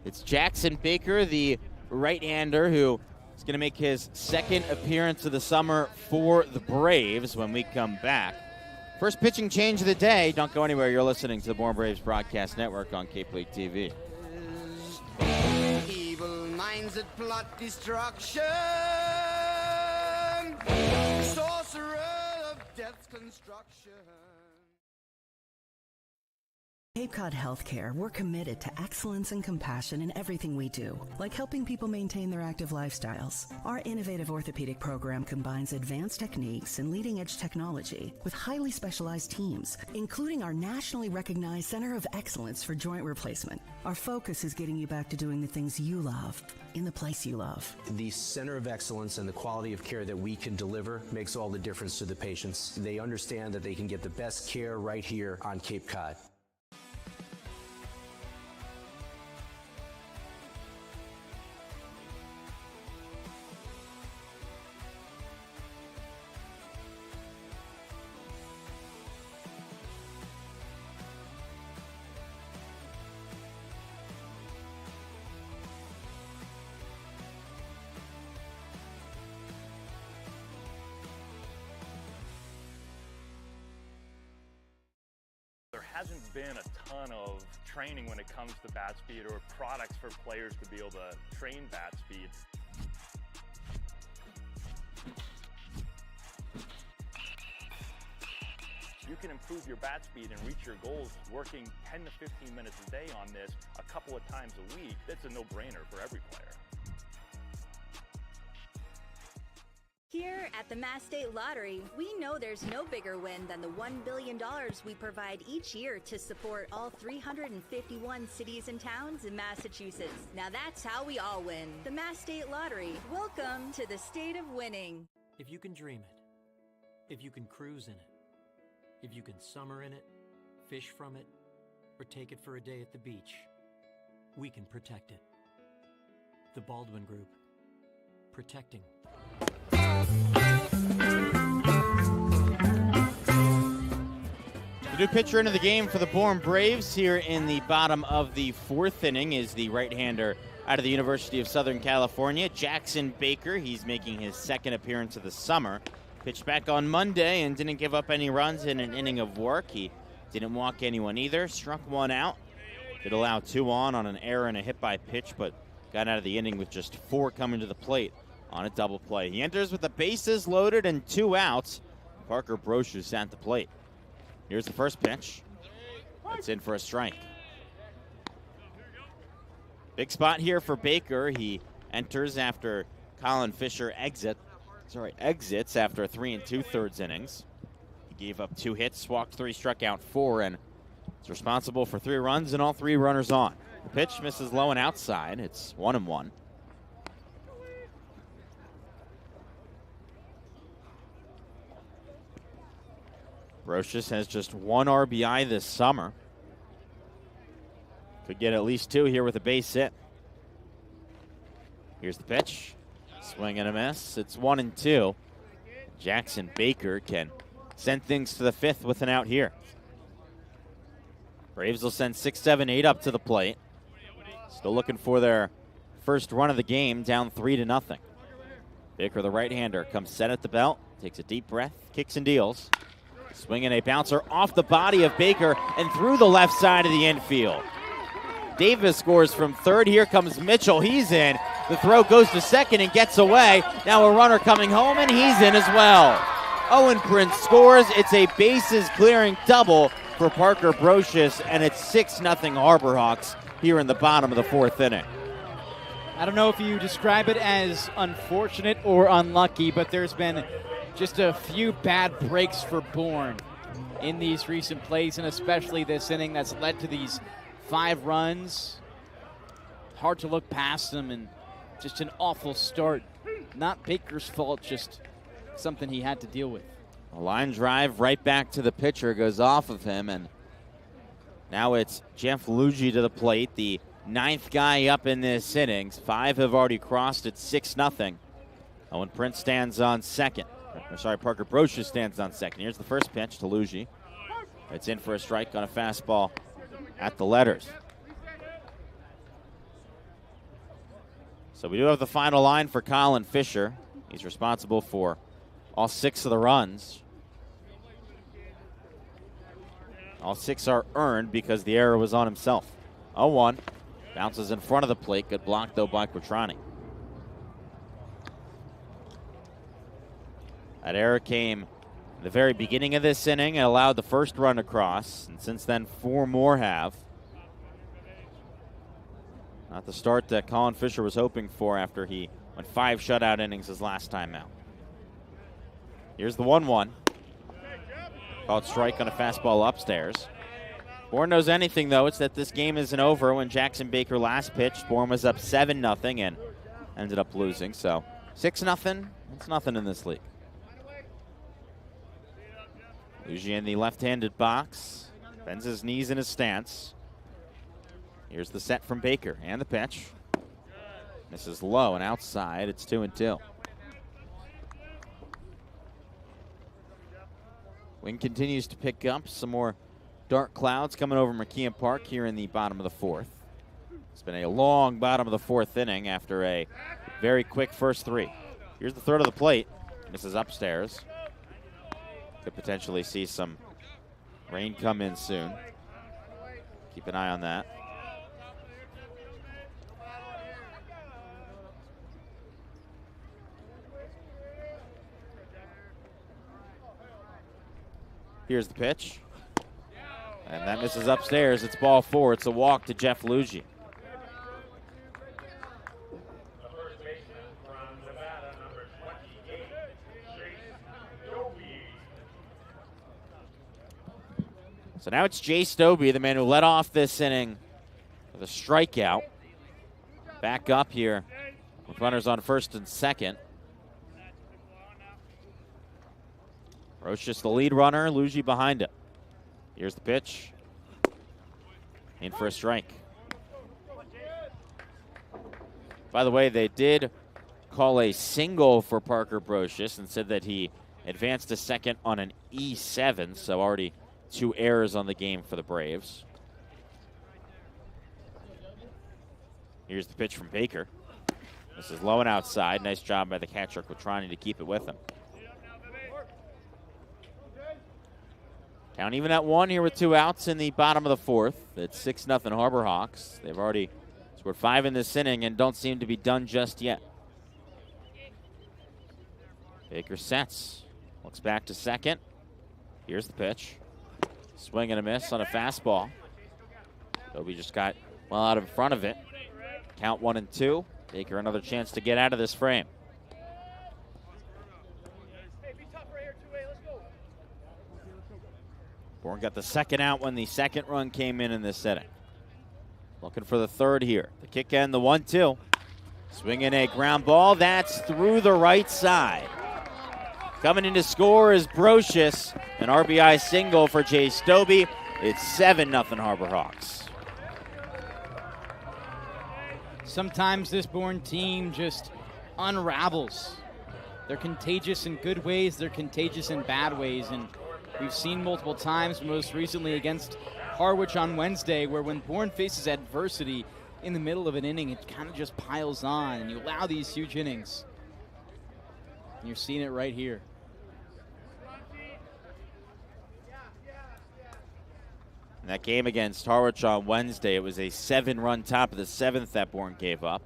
It's Jackson Baker, the right-hander, who is going to make his 2nd appearance of the summer for the Braves when we come back. First pitching change of the day. Don't go anywhere. You're listening to the Bourne Braves Broadcast Network on Cape League TV. Evil minds that plot destruction. Sorcerer of death's construction. Cape Cod Healthcare, we're committed to excellence and compassion in everything we do, like helping people maintain their active lifestyles. Our innovative orthopedic program combines advanced techniques and leading-edge technology with highly specialized teams, including our nationally recognized Center of Excellence for Joint Replacement. Our focus is getting you back to doing the things you love, in the place you love. The Center of Excellence and the quality of care that we can deliver makes all the difference to the patients. They understand that they can get the best care right here on Cape Cod. Hasn't been a ton of training when it comes to bat speed or products for players to be able to train bat speed. You can improve your bat speed and reach your goals working 10 to 15 minutes a day on this a couple of times a week. That's a no-brainer for every player. Here at the Mass State Lottery, we know there's no bigger win than the $1 billion we provide each year to support all 351 cities and towns in Massachusetts. Now that's how we all win. The Mass State Lottery. Welcome to the state of winning. If you can dream it, if you can cruise in it, if you can summer in it, fish from it, or take it for a day at the beach, we can protect it. The Baldwin Group. Protecting. The new pitcher into the game for the Bourne Braves here in the bottom of the 4th inning is the right-hander out of the University of Southern California, Jackson Baker. He's making his 2nd appearance of the summer. Pitched back on Monday and didn't give up any runs in an inning of work. He didn't walk anyone either. Struck 1 out. Did allow 2 on an error and a hit by pitch, but got out of the inning with just 4 coming to the plate on a double play. He enters with the bases loaded and 2 outs. Parker Brochu's at the plate. Here's the first pitch. That's in for a strike. Big spot here for Baker. He enters after Colin Fisher exits after 3 2/3 innings. He gave up 2 hits, walked 3, struck out 4, and is responsible for 3 runs and all 3 runners on. The pitch misses low and outside. It's 1-1. Brocious has just 1 RBI this summer. Could get at least 2 here with a base hit. Here's the pitch. Swing and a miss. It's 1-2. Jackson Baker can send things to the 5th with an out here. Braves will send 6, 7, 8 up to the plate. Still looking for their first run of the game, down 3-0. Baker, the right-hander, comes set at the belt, takes a deep breath, kicks and deals. Swinging a bouncer off the body of Baker and through the left side of the infield. Davis scores from third. Here comes Mitchell. He's in. The throw goes to second and gets away. Now a runner coming home, and he's in as well. Owen Prince scores. It's a bases-clearing double for Parker Brocious, and it's 6-0 Harbor Hawks here in the bottom of the 4th inning. I don't know if you describe it as unfortunate or unlucky, but there's been just a few bad breaks for Bourne in these recent plays, and especially this inning that's led to these 5 runs. Hard to look past them, and just an awful start. Not Baker's fault, just something he had to deal with. A line drive right back to the pitcher goes off of him, and now it's Jeff Luigi to the plate, the 9th guy up in this innings. 5 have already crossed. It's 6-0. Owen Prince stands on second. Parker Brocious stands on second. Here's the first pitch to Luigi. It's in for a strike on a fastball at the letters. So we do have the final line for Colin Fisher. He's responsible for all 6 of the runs. All 6 are earned because the error was on himself. 0-1. Bounces in front of the plate. Good block, though, by Quattrani. That error came in the very beginning of this inning and allowed the first run across. And since then, 4 more have. Not the start that Colin Fisher was hoping for after he went 5 shutout innings his last time out. Here's the 1-1. Called strike on a fastball upstairs. Bourne knows anything, though. It's that this game isn't over. When Jackson Baker last pitched, Bourne was up 7-0 and ended up losing. So 6-0, it's nothing in this league. Luigi in the left-handed box. Bends his knees in his stance. Here's the set from Baker and the pitch. This is low and outside. It's 2-2. Wind continues to pick up. Some more dark clouds coming over McKeon Park here in the bottom of the 4th. It's been a long bottom of the 4th inning after a very quick first 3. Here's the throw to the plate. This is upstairs. Could potentially see some rain come in soon. Keep an eye on that. Here's the pitch. And that misses upstairs. It's ball 4. It's a walk to Jeff Luigi. So now it's Jay Stobie, the man who led off this inning with a strikeout. Back up here with runners on first and second. Brocious the lead runner, Luigi behind him. Here's the pitch. In for a strike. By the way, they did call a single for Parker Brocious and said that he advanced to second on an E7, so already 2 errors on the game for the Braves. Here's the pitch from Baker. This is low and outside. Nice job by the catcher Quattrani to keep it with him. Count even at 1 here with 2 outs in the bottom of the 4th. It's 6-0 Harbor Hawks. They've already scored 5 in this inning and don't seem to be done just yet. Baker sets. Looks back to second. Here's the pitch. Swing and a miss on a fastball. Stobie just got well out in front of it. Count 1-2. Baker another chance to get out of this frame. Bourne got the second out when the second run came in this inning. Looking for the third here. The kick and the 1-2. Swinging a ground ball. That's through the right side. Coming in to score is Brocious, an RBI single for Jay Stobie. It's 7-0 Harbor Hawks. Sometimes this Bourne team just unravels. They're contagious in good ways, they're contagious in bad ways, and we've seen multiple times, most recently against Harwich on Wednesday, where when Bourne faces adversity in the middle of an inning, it kind of just piles on, and you allow these huge innings. And you're seeing it right here. In that game against Harwich on Wednesday, it was a 7-run top of the 7th that Bourne gave up.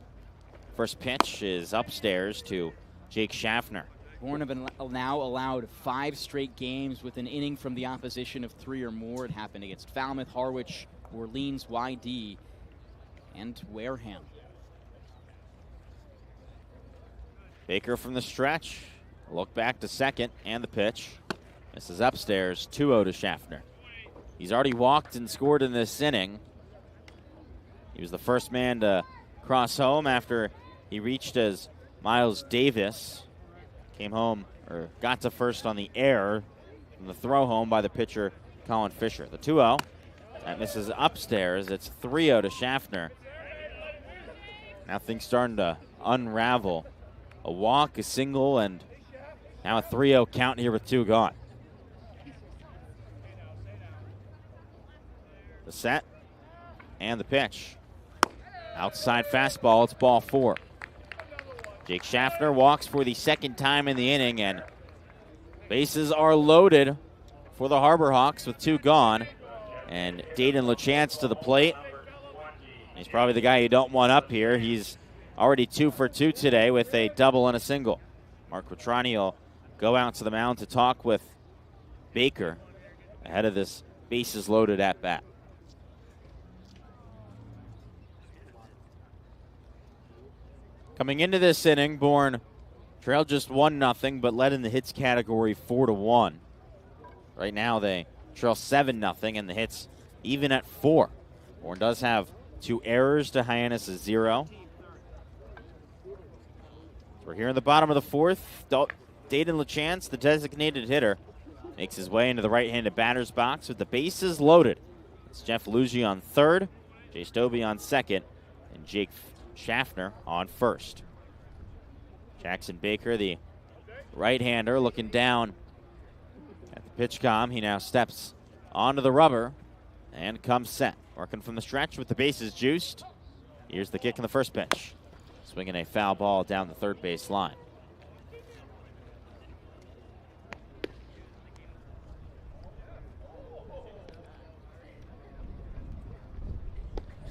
First pitch is upstairs to Jake Schaffner. Bourne have been now allowed 5 straight games with an inning from the opposition of 3 or more. It happened against Falmouth, Harwich, Orleans, YD, and Wareham. Baker from the stretch. Look back to second, and the pitch. This is upstairs, 2-0 to Schaffner. He's already walked and scored in this inning. He was the first man to cross home after he reached as Miles Davis came home, or got to first on the air from the throw home by the pitcher, Colin Fisher. The 2-0. That misses upstairs. It's 3-0 to Schaffner. Now things starting to unravel. A walk, a single, and now a 3-0 count here with 2 gone. The set and the pitch. Outside fastball, it's ball 4. Jake Schaffner walks for the second time in the inning, and bases are loaded for the Harbor Hawks with 2 gone. And Dayton LaChance to the plate. He's probably the guy you don't want up here. He's already 2 for 2 today with a double and a single. Mark Quattrani will go out to the mound to talk with Baker ahead of this bases loaded at bat. Coming into this inning, Bourne trailed just 1-0, but led in the hits category 4-1. Right now they trail 7-0, and the hits even at 4. Bourne does have 2 errors to Hyannis' 0. We're here in the bottom of the 4th. Dayton LaChance, the designated hitter, makes his way into the right-handed batter's box with the bases loaded. It's Jeff Luigi on 3rd, Jay Stobie on 2nd, and Jake Schaffner on 1st. Jackson Baker, the right-hander, looking down at the pitch comm. He now steps onto the rubber and comes set. Working from the stretch with the bases juiced. Here's the kick in the first pitch. Swinging a foul ball down the third base line.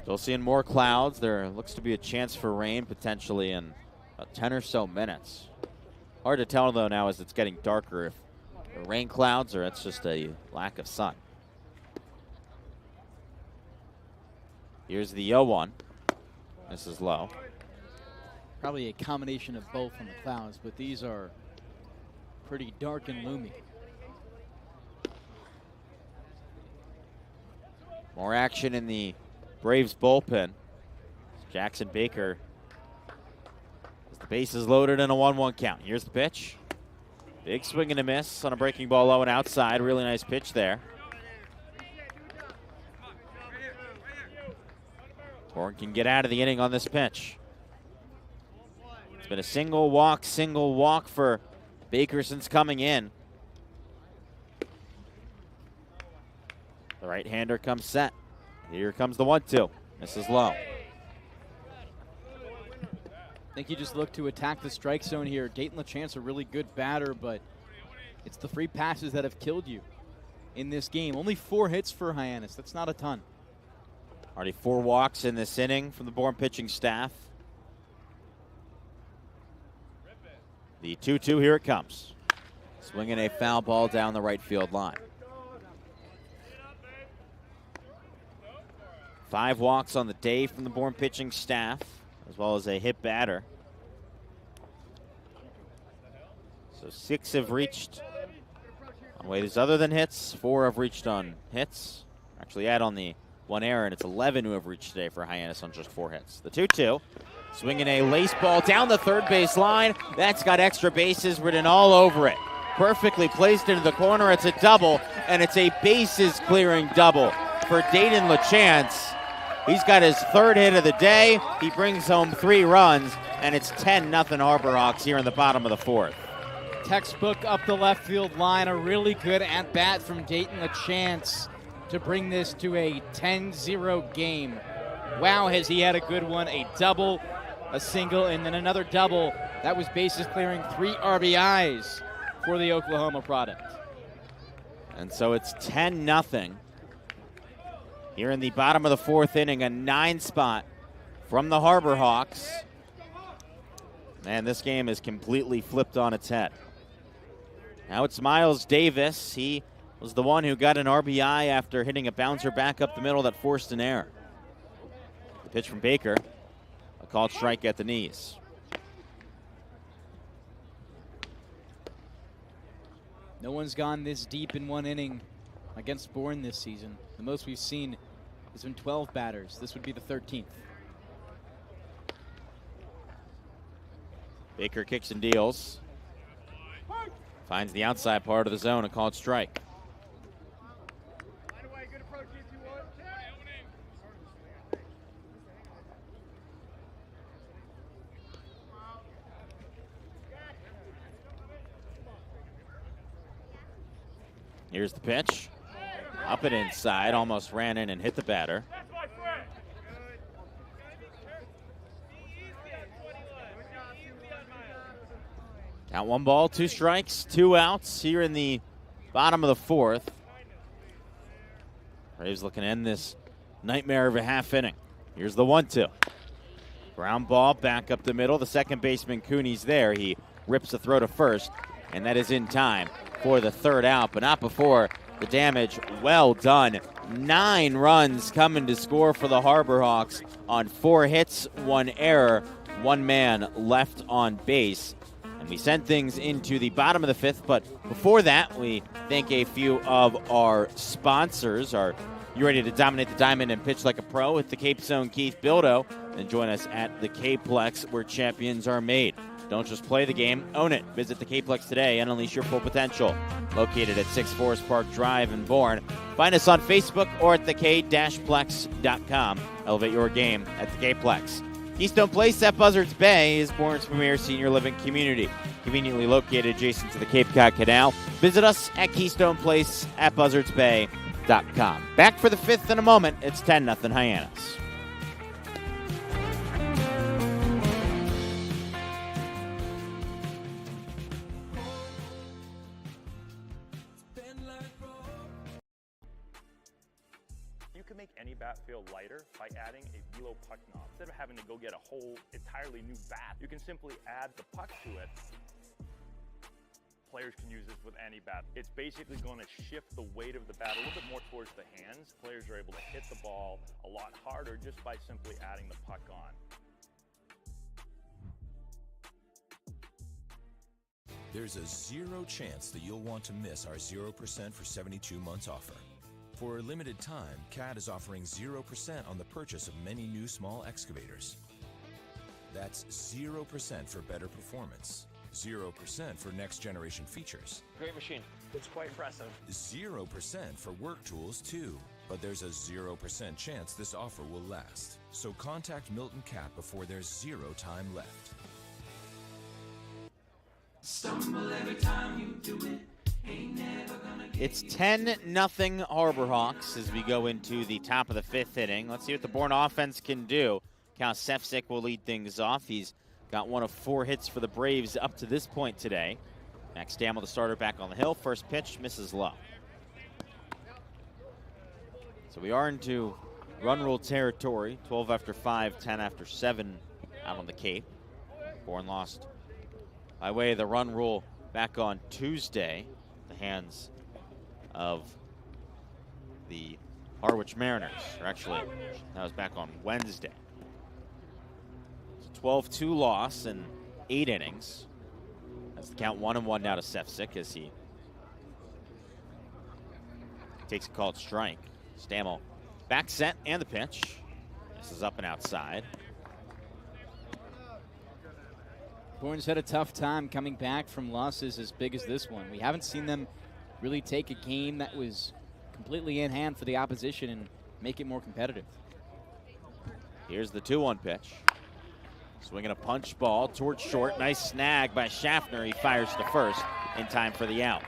Still seeing more clouds. There looks to be a chance for rain potentially in about 10 or so minutes. Hard to tell though now as it's getting darker if they're rain clouds or it's just a lack of sun. Here's the 0-1. This is low. Probably a combination of both on the clouds, but these are pretty dark and gloomy. More action in the Braves bullpen. Jackson Baker has the bases loaded in a 1-1 count. Here's the pitch. Big swing and a miss on a breaking ball low and outside. Really nice pitch there. Bourne can get out of the inning on this pitch. It's been a single walk for Baker since coming in. The right-hander comes set. Here comes the 1-2. This is low. I think you just look to attack the strike zone here. Dayton LaChance, a really good batter, but it's the free passes that have killed you in this game. Only 4 hits for Hyannis. That's not a ton. Already 4 walks in this inning from the Bourne pitching staff. The 2-2, here it comes. Swinging a foul ball down the right field line. 5 walks on the day from the Bourne pitching staff, as well as a hit batter. So 6 have reached on ways other than hits. 4 have reached on hits. Actually, add on the 1 error, and it's 11 who have reached today for Hyannis on just 4 hits. The 2-2, swinging a lace ball down the third base line. That's got extra bases written all over it. perfectly placed into the corner. It's a double, and it's a bases clearing double for Dayton LaChance. He's got his third hit of the day. He brings home 3 runs, and it's 10-0 Harborhawks here in the bottom of the 4th. Textbook up the left field line. A really good at-bat from Dayton LaChance to bring this to a 10-0 game. Wow, has he had a good one. A double, a single, and then another double. That was bases clearing, 3 RBIs for the Oklahoma product. And so it's 10-0. Here in the bottom of the 4th inning, a 9 spot from the Harborhawks. And this game is completely flipped on its head. Now it's Miles Davis. He was the one who got an RBI after hitting a bouncer back up the middle that forced an error. The pitch from Baker, a called strike at the knees. No one's gone this deep in one inning against Bourne this season. The most we've seen has been 12 batters. This would be the 13th. Baker kicks and deals. Finds the outside part of the zone, a called strike. Here's the pitch. Up and inside, almost ran in and hit the batter. Count 1 ball, 2 strikes, 2 outs here in the bottom of the 4th. Braves looking to end this nightmare of a half inning. Here's the 1-2. Ground ball back up the middle. The second baseman Cooney's there. He rips the throw to first, and that is in time for the 3rd out, but not before the damage. Well done. 9 runs coming to score for the Harborhawks on 4 hits, 1 error, 1 man left on base. And we send things into the bottom of the 5th, but before that, we thank a few of our sponsors. Are you ready to dominate the diamond and pitch like a pro with the Cape Zone Keith Bildo? Then join us at the K-Plex, where champions are made. Don't just play the game, own it. Visit the K-Plex today and unleash your full potential. Located at 6 Forest Park Drive in Bourne. Find us on Facebook or at thek-plex.com. Elevate your game at the K-Plex. Keystone Place at Buzzards Bay is Bourne's premier senior living community, conveniently located adjacent to the Cape Cod Canal. Visit us at Keystone Place at buzzardsbay.com. Back for the 5th in a moment. It's 10-0 Hyannis. Any bat feel lighter by adding a velo puck knob. Instead of having to go get a whole entirely new bat, you can simply add the puck to it. Players can use this with any bat. It's basically going to shift the weight of the bat a little bit more towards the hands. Players are able to hit the ball a lot harder just by simply adding the puck on. There's a 0 chance that you'll want to miss our 0% for 72 months offer. For a limited time, CAT is offering 0% on the purchase of many new small excavators. That's 0% for better performance, 0% for next generation features. Great machine. It's quite impressive. 0% for work tools too. But there's a 0% chance this offer will last. So contact Milton Cat before there's 0 time left. Stumble every time you do it. It's 10-0 Harborhawks as we go into the top of the 5th inning. Let's see what the Bourne offense can do. Cal Sefcik will lead things off. He's got 1 of 4 hits for the Braves up to this point today. Max Stammel, the starter, back on the hill. First pitch misses low. So we are into run rule territory. 12 after 5, 10 after 7 out on the Cape. Bourne lost by way of the run rule back on Tuesday. Hands of the Harwich Mariners, or actually that was back on Wednesday. It's a 12-2 loss in 8 innings. That's the count 1-1 now to Sefcik as he takes a called strike. Stammel back set and the pitch. This is up and outside. Bourne's had a tough time coming back from losses as big as this one. We haven't seen them really take a game that was completely in hand for the opposition and make it more competitive. Here's the 2-1 pitch. Swinging a punch ball towards short. Nice snag by Schaffner. He fires to first in time for the out.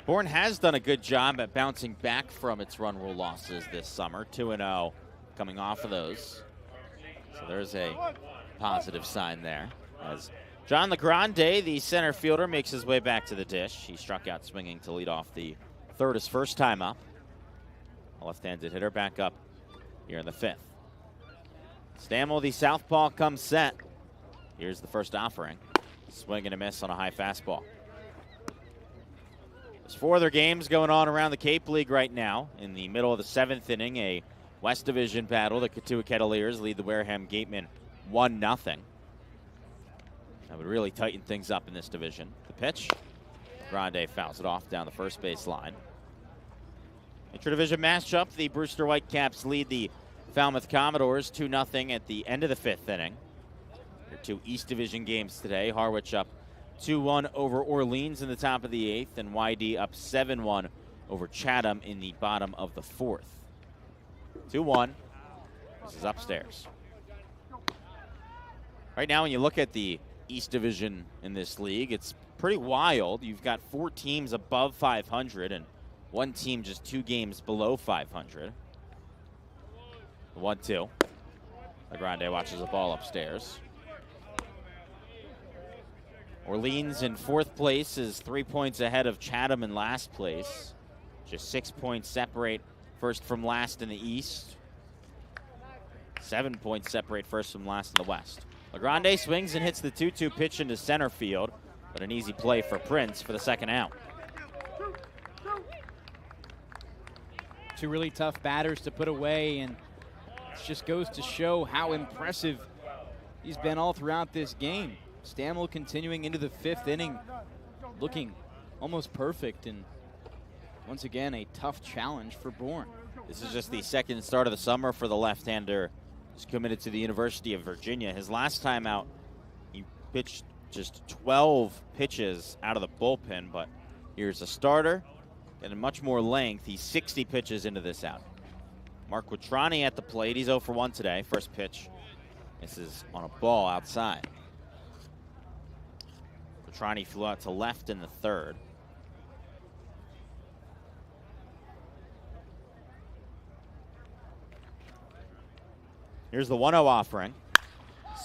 Bourne has done a good job at bouncing back from its run rule losses this summer. 2-0 coming off of those. So there's a positive sign there. As John LeGrande, the center fielder, makes his way back to the dish. He struck out swinging to lead off the third his first time up. A left-handed hitter back up here in the fifth. Stammel, the southpaw, comes set. Here's the first offering. Swing and a miss on a high fastball. There's 4 other games going on around the Cape League right now. In the middle of the 7th inning, a West Division battle. The Katuah Kettleers lead the Wareham Gatemen 1-0. That would really tighten things up in this division. The pitch. Grande fouls it off down the first base line. Intra-division matchup. The Brewster Whitecaps lead the Falmouth Commodores 2-0 at the end of the 5th inning. There are 2 East Division games today. Harwich up 2-1 over Orleans in the top of the 8th, and YD up 7-1 over Chatham in the bottom of the 4th. 2-1. This is upstairs. Right now, when you look at the East Division in this league, it's pretty wild. You've got 4 teams above 500 and 1 team just 2 games below 500. 1-2. LeGrande watches the ball upstairs. Orleans in 4th place is 3 points ahead of Chatham in last place. Just 6 points separate first from last in the East. 7 points separate first from last in the West. LeGrande swings and hits the 2-2 pitch into center field, but an easy play for Prince for the second out. 2 really tough batters to put away, and it just goes to show how impressive he's been all throughout this game. Stammel continuing into the 5th inning, looking almost perfect, and once again, a tough challenge for Bourne. This is just the 2nd start of the summer for the left-hander who's committed to the University of Virginia. His last time out, he pitched just 12 pitches out of the bullpen, but here's a starter and much more length. He's 60 pitches into this out. Mark Quattrani at the plate. He's 0 for 1 today. First pitch. This is on a ball outside. Quattrani flew out to left in the 3rd. Here's the 1-0 offering.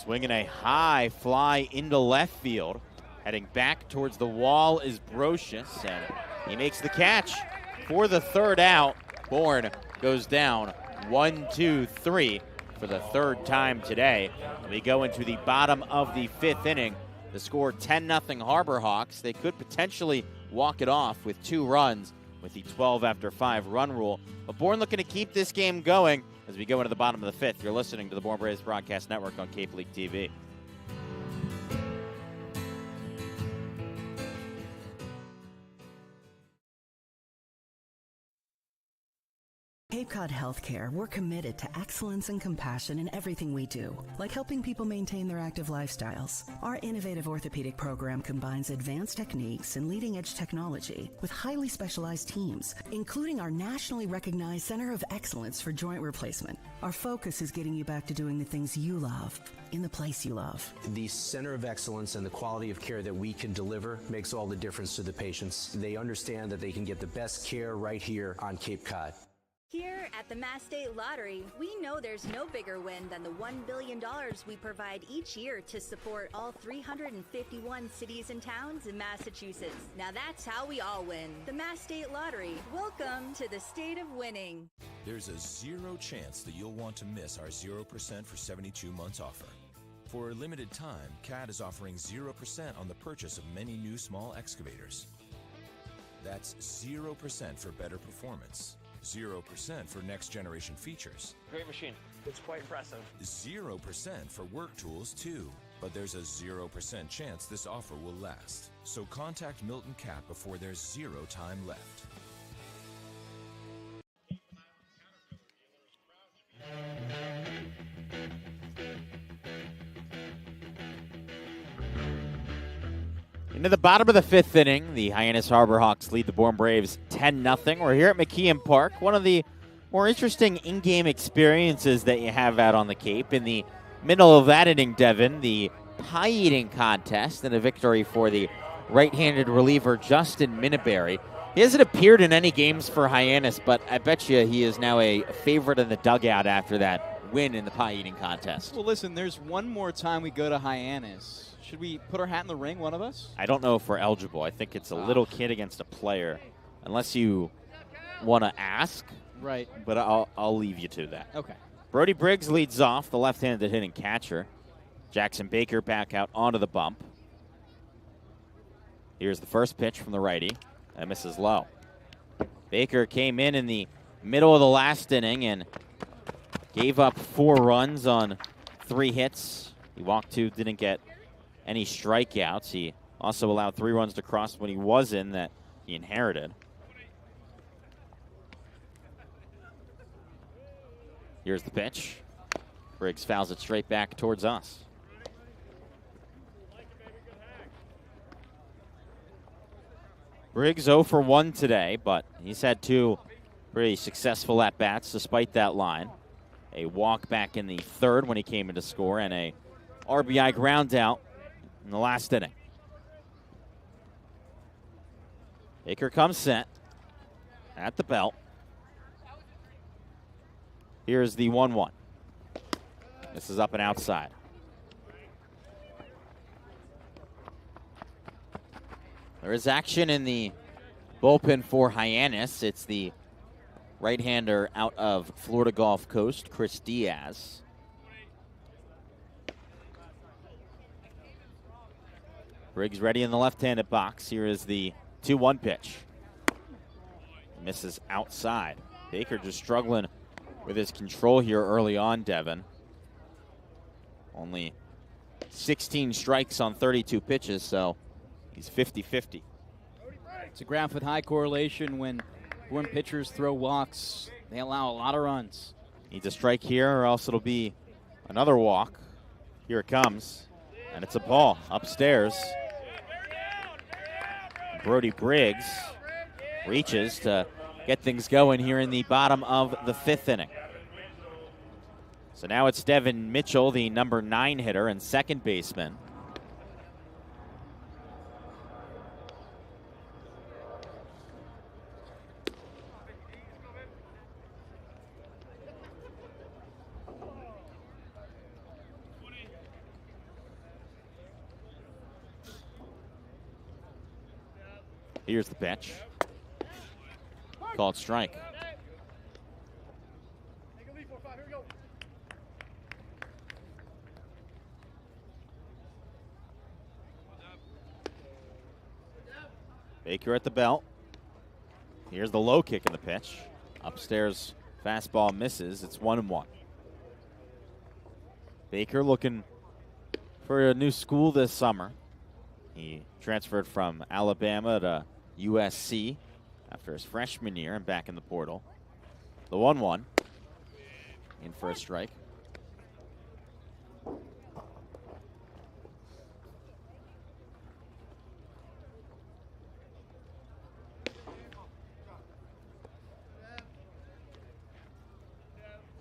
Swinging a high fly into left field. Heading back towards the wall is Brocious, and he makes the catch for the 3rd out. Bourne goes down 1-2-3 for the 3rd time today. We go into the bottom of the 5th inning. The score 10-0 Harbor Hawks. They could potentially walk it off with 2 runs with the 12 after 5 run rule. But Bourne looking to keep this game going as we go into the bottom of the 5th. You're listening to the Bourne Braves Broadcast Network on Cape League TV. Cape Cod Healthcare, we're committed to excellence and compassion in everything we do, like helping people maintain their active lifestyles. Our innovative orthopedic program combines advanced techniques and leading-edge technology with highly specialized teams, including our nationally recognized Center of Excellence for Joint Replacement. Our focus is getting you back to doing the things you love, in the place you love. The Center of Excellence and the quality of care that we can deliver makes all the difference to the patients. They understand that they can get the best care right here on Cape Cod. Here at the Mass State Lottery, we know there's no bigger win than the $1 billion we provide each year to support all 351 cities and towns in Massachusetts. Now that's how we all win. The Mass State Lottery. Welcome to the state of winning. There's a 0 chance that you'll want to miss our 0% for 72 months offer. For a limited time, CAT is offering 0% on the purchase of many new small excavators. That's 0% for better performance. 0% for next generation features. Great machine. It's quite impressive. 0% for work tools too. But there's a 0% chance this offer will last. So contact Milton Cap before there's 0 time left. Into the bottom of the 5th inning, the Hyannis Harbor Hawks lead the Bourne Braves 10-0. We're here at McKeon Park, one of the more interesting in-game experiences that you have out on the Cape. In the middle of that inning, Devon, the pie eating contest and a victory for the right-handed reliever Justin Minneberry. He hasn't appeared in any games for Hyannis, but I bet you he is now a favorite in the dugout after that win in the pie eating contest. Well, listen, there's one more time we go to Hyannis. Should we put our hat in the ring, one of us? I don't know if we're eligible. I think it's a little kid against a player, unless you want to ask. Right. But I'll leave you to that. Okay. Brody Briggs leads off, the left-handed hitting catcher. Jackson Baker back out onto the bump. Here's the first pitch from the righty. That misses low. Baker came in the middle of the last inning and gave up 4 runs on 3 hits. He walked 2, didn't get any strikeouts. He also allowed 3 runs to cross when he was in that he inherited. Here's the pitch. Briggs fouls it straight back towards us. Briggs 0 for 1 today, but he's had 2 pretty successful at-bats despite that line. A walk back in the 3rd when he came in to score, and a RBI ground out in the last inning. Baker comes set at the belt. Here's the 1-1. This is up and outside. There is action in the bullpen for Hyannis. It's the right-hander out of Florida Gulf Coast, Chris Diaz. Briggs ready in the left-handed box. Here is the 2-1 pitch. Misses outside. Baker just struggling with his control here early on, Devon. Only 16 strikes on 32 pitches, so he's 50-50. It's a graph with high correlation. When Bourne pitchers throw walks, they allow a lot of runs. Needs a strike here or else it'll be another walk. Here it comes, and it's a ball upstairs. Brody Briggs reaches to get things going here in the bottom of the 5th inning. So now it's Devon Mitchell, the number 9 hitter and second baseman. Here's the pitch. Called strike. Baker at the belt. Here's the low kick in the pitch. Upstairs fastball misses. It's 1-1. Baker looking for a new school this summer. He transferred from Alabama to USC after his freshman year and back in the portal. The 1-1. In for a strike.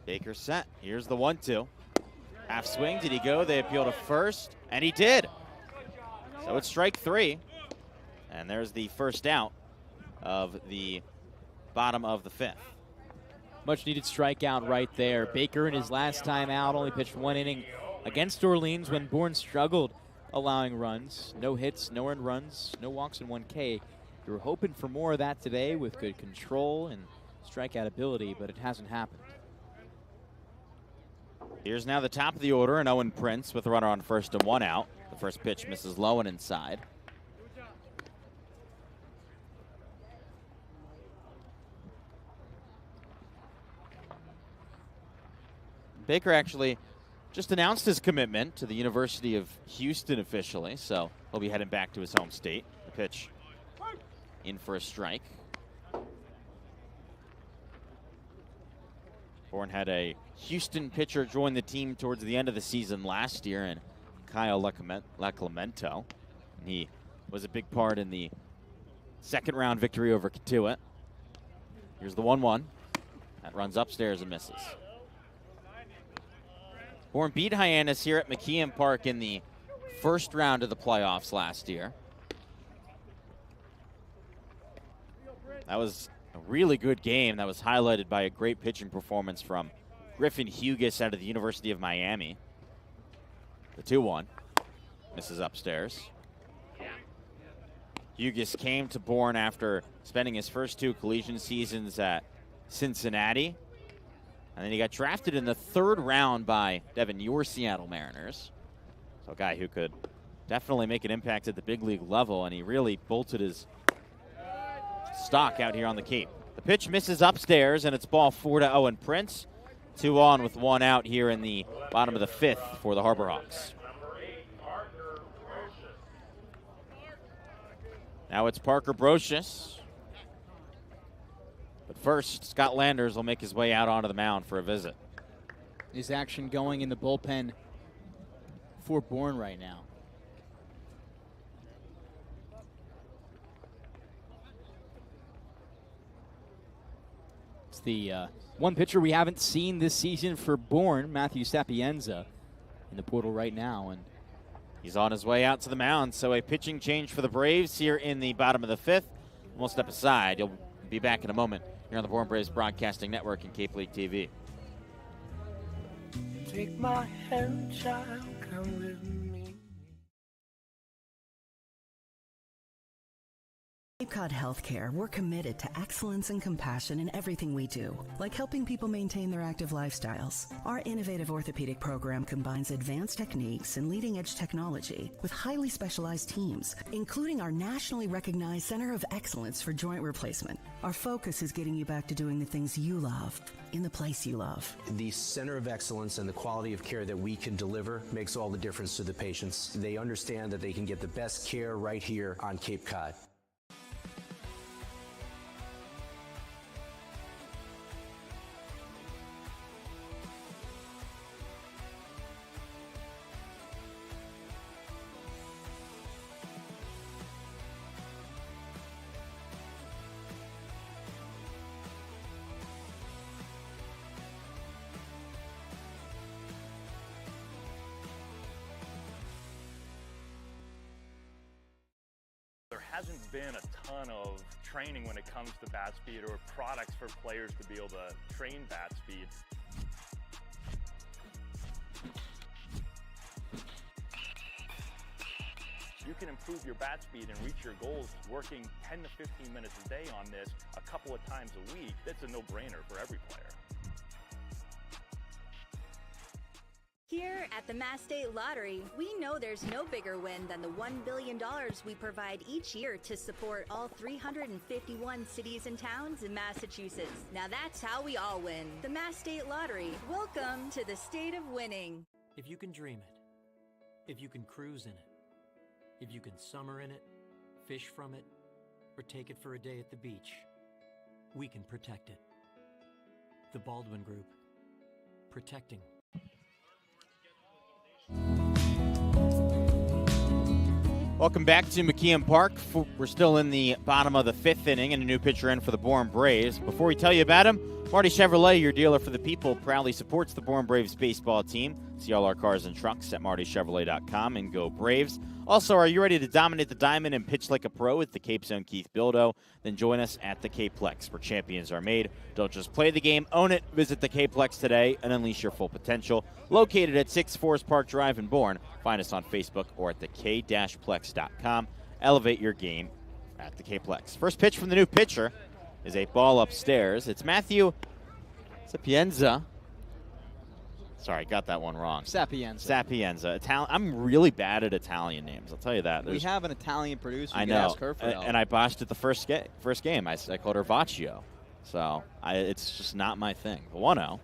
Baker set. Here's the 1-2. Half swing. Did he go? They appeal to first, and he did. So it's strike 3. And there's the first out of the bottom of the 5th. Much needed strikeout right there. Baker in his last time out only pitched 1 inning against Orleans when Bourne struggled allowing runs. No hits, no earned runs, no walks, and 1 K. You were hoping for more of that today with good control and strikeout ability, but it hasn't happened. Here's now the top of the order, and Owen Prince with a runner on first and 1 out. The first pitch misses low and inside. Baker actually just announced his commitment to the University of Houston officially, so he'll be heading back to his home state. The pitch in for a strike. Bourne had a Houston pitcher join the team towards the end of the season last year, and Kyle LaClemento. He was a big part in the second round victory over Katuitt. Here's the 1-1. That runs upstairs and misses. Bourne beat Hyannis here at McKeon Park in the first round of the playoffs last year. That was a really good game that was highlighted by a great pitching performance from Griffin Hughes out of the University of Miami. The 2-1 misses upstairs. Hughes came to Bourne after spending his first 2 collegiate seasons at Cincinnati. And then he got drafted in the 3rd round by Devon, your Seattle Mariners. So a guy who could definitely make an impact at the big league level, and he really bolted his stock out here on the Cape. The pitch misses upstairs, and it's ball 4-0 in Prince. 2 on with 1 out here in the bottom of the 5th for the Harbor Hawks. Now it's Parker Brocious. But first, Scott Landers will make his way out onto the mound for a visit. Is action going in the bullpen for Bourne right now? It's the one pitcher we haven't seen this season for Bourne, Matthew Sapienza, in the portal right now. And he's on his way out to the mound, so a pitching change for the Braves here in the bottom of the 5th. We'll step aside. You'll be back in a moment here on the Bourne Braves Broadcasting Network and Cape League TV. Take my hand, child, come with me. Cape Cod Healthcare, we're committed to excellence and compassion in everything we do, like helping people maintain their active lifestyles. Our innovative orthopedic program combines advanced techniques and leading-edge technology with highly specialized teams, including our nationally recognized Center of Excellence for Joint Replacement. Our focus is getting you back to doing the things you love, in the place you love. The Center of Excellence and the quality of care that we can deliver makes all the difference to the patients. They understand that they can get the best care right here on Cape Cod. Hasn't been a ton of training when it comes to bat speed or products for players to be able to train bat speed. You can improve your bat speed and reach your goals working 10 to 15 minutes a day on this a couple of times a week. That's a no-brainer for every player. Here at the Mass State Lottery, we know there's no bigger win than the $1 billion we provide each year to support all 351 cities and towns in Massachusetts. Now that's how we all win. The Mass State Lottery. Welcome to the state of winning. If you can dream it, if you can cruise in it, if you can summer in it, fish from it, or take it for a day at the beach, we can protect it. The Baldwin Group. Protecting. Welcome back to McKeon Park. We're still in the bottom of the 5th inning and a new pitcher in for the Bourne Braves. Before we tell you about him, Marty Chevrolet, your dealer for the people, proudly supports the Bourne Braves baseball team. See all our cars and trucks at martychevrolet.com and go Braves. Also, are you ready to dominate the diamond and pitch like a pro at the Cape Zone Keith Bildo? Then join us at the Capeplex, where champions are made. Don't just play the game, own it. Visit the Capeplex today and unleash your full potential. Located at 6 Forest Park Drive in Bourne. Find us on Facebook or at the k-plex.com. Elevate your game at the Capeplex. First pitch from the new pitcher is a ball upstairs. It's Sapienza. Sorry, got that one wrong. Sapienza. I'm really bad at Italian names. I'll tell you that. We have an Italian producer. I know. Ask her for help. And I botched it the first game. I called her Voccio. So it's just not my thing. 1-0.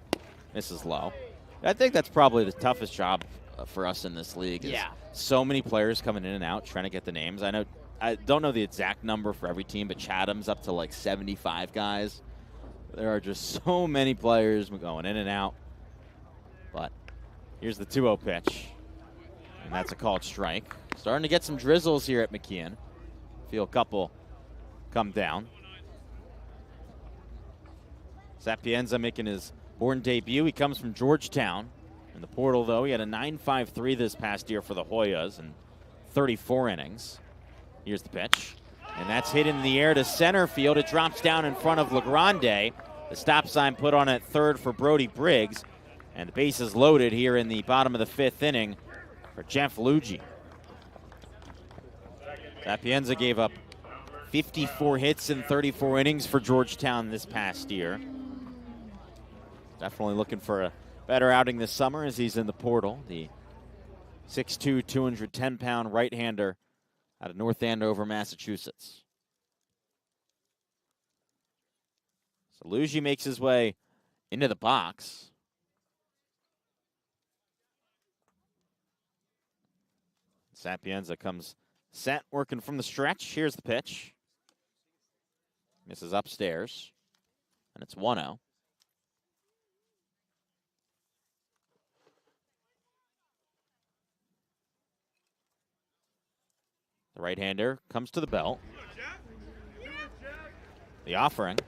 Misses low. I think that's probably the toughest job for us in this league. Yeah. So many players coming in and out trying to get the names. I don't know the exact number for every team, but Chatham's up to like 75 guys. There are just so many players going in and out. But here's the 2-0 pitch. And that's a called strike. Starting to get some drizzles here at McKeon. Feel a couple come down. Sapienza making his Bourne debut. He comes from Georgetown. In the portal, though, he had a 9.53 this past year for the Hoyas in 34 innings. Here's the pitch. And that's hit in the air to center field. It drops down in front of LeGrande. The stop sign put on at third for Brody Briggs. And the base is loaded here in the bottom of the 5th inning for Jeff Luigi. Sapienza gave up 54 hits in 34 innings for Georgetown this past year. Definitely looking for a better outing this summer as he's in the portal. The 6'2", 210-pound right-hander out of North Andover, Massachusetts. So Luigi makes his way into the box. Sapienza comes set, working from the stretch. Here's the pitch. Misses upstairs, and it's 1-0. The right-hander comes to the belt. The offering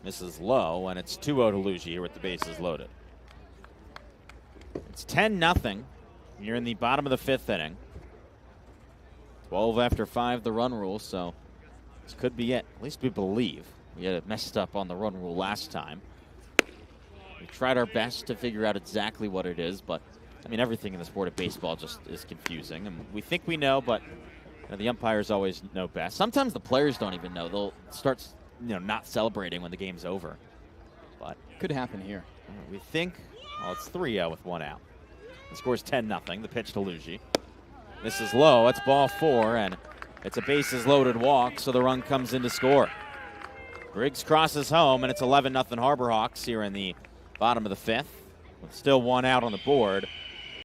misses low, and it's 2-0 to Luigi here with the bases loaded. It's 10-0 here in the bottom of the 5th inning. 12 after 5, the run rule, so this could be it. At least we believe. We had it messed up on the run rule last time. We tried our best to figure out exactly what it is, but, I mean, everything in the sport of baseball just is confusing. And we think we know, but the umpires always know best. Sometimes the players don't even know. They'll start, not celebrating when the game's over. But could happen here. We think, it's 3-0 with 1 out. The score's 10-0. The pitch to Luigi. This is low. It's ball 4, and it's a bases-loaded walk, so the run comes in to score. Briggs crosses home, and it's 11-0 Harbor Hawks here in the bottom of the 5th, with still 1 out on the board.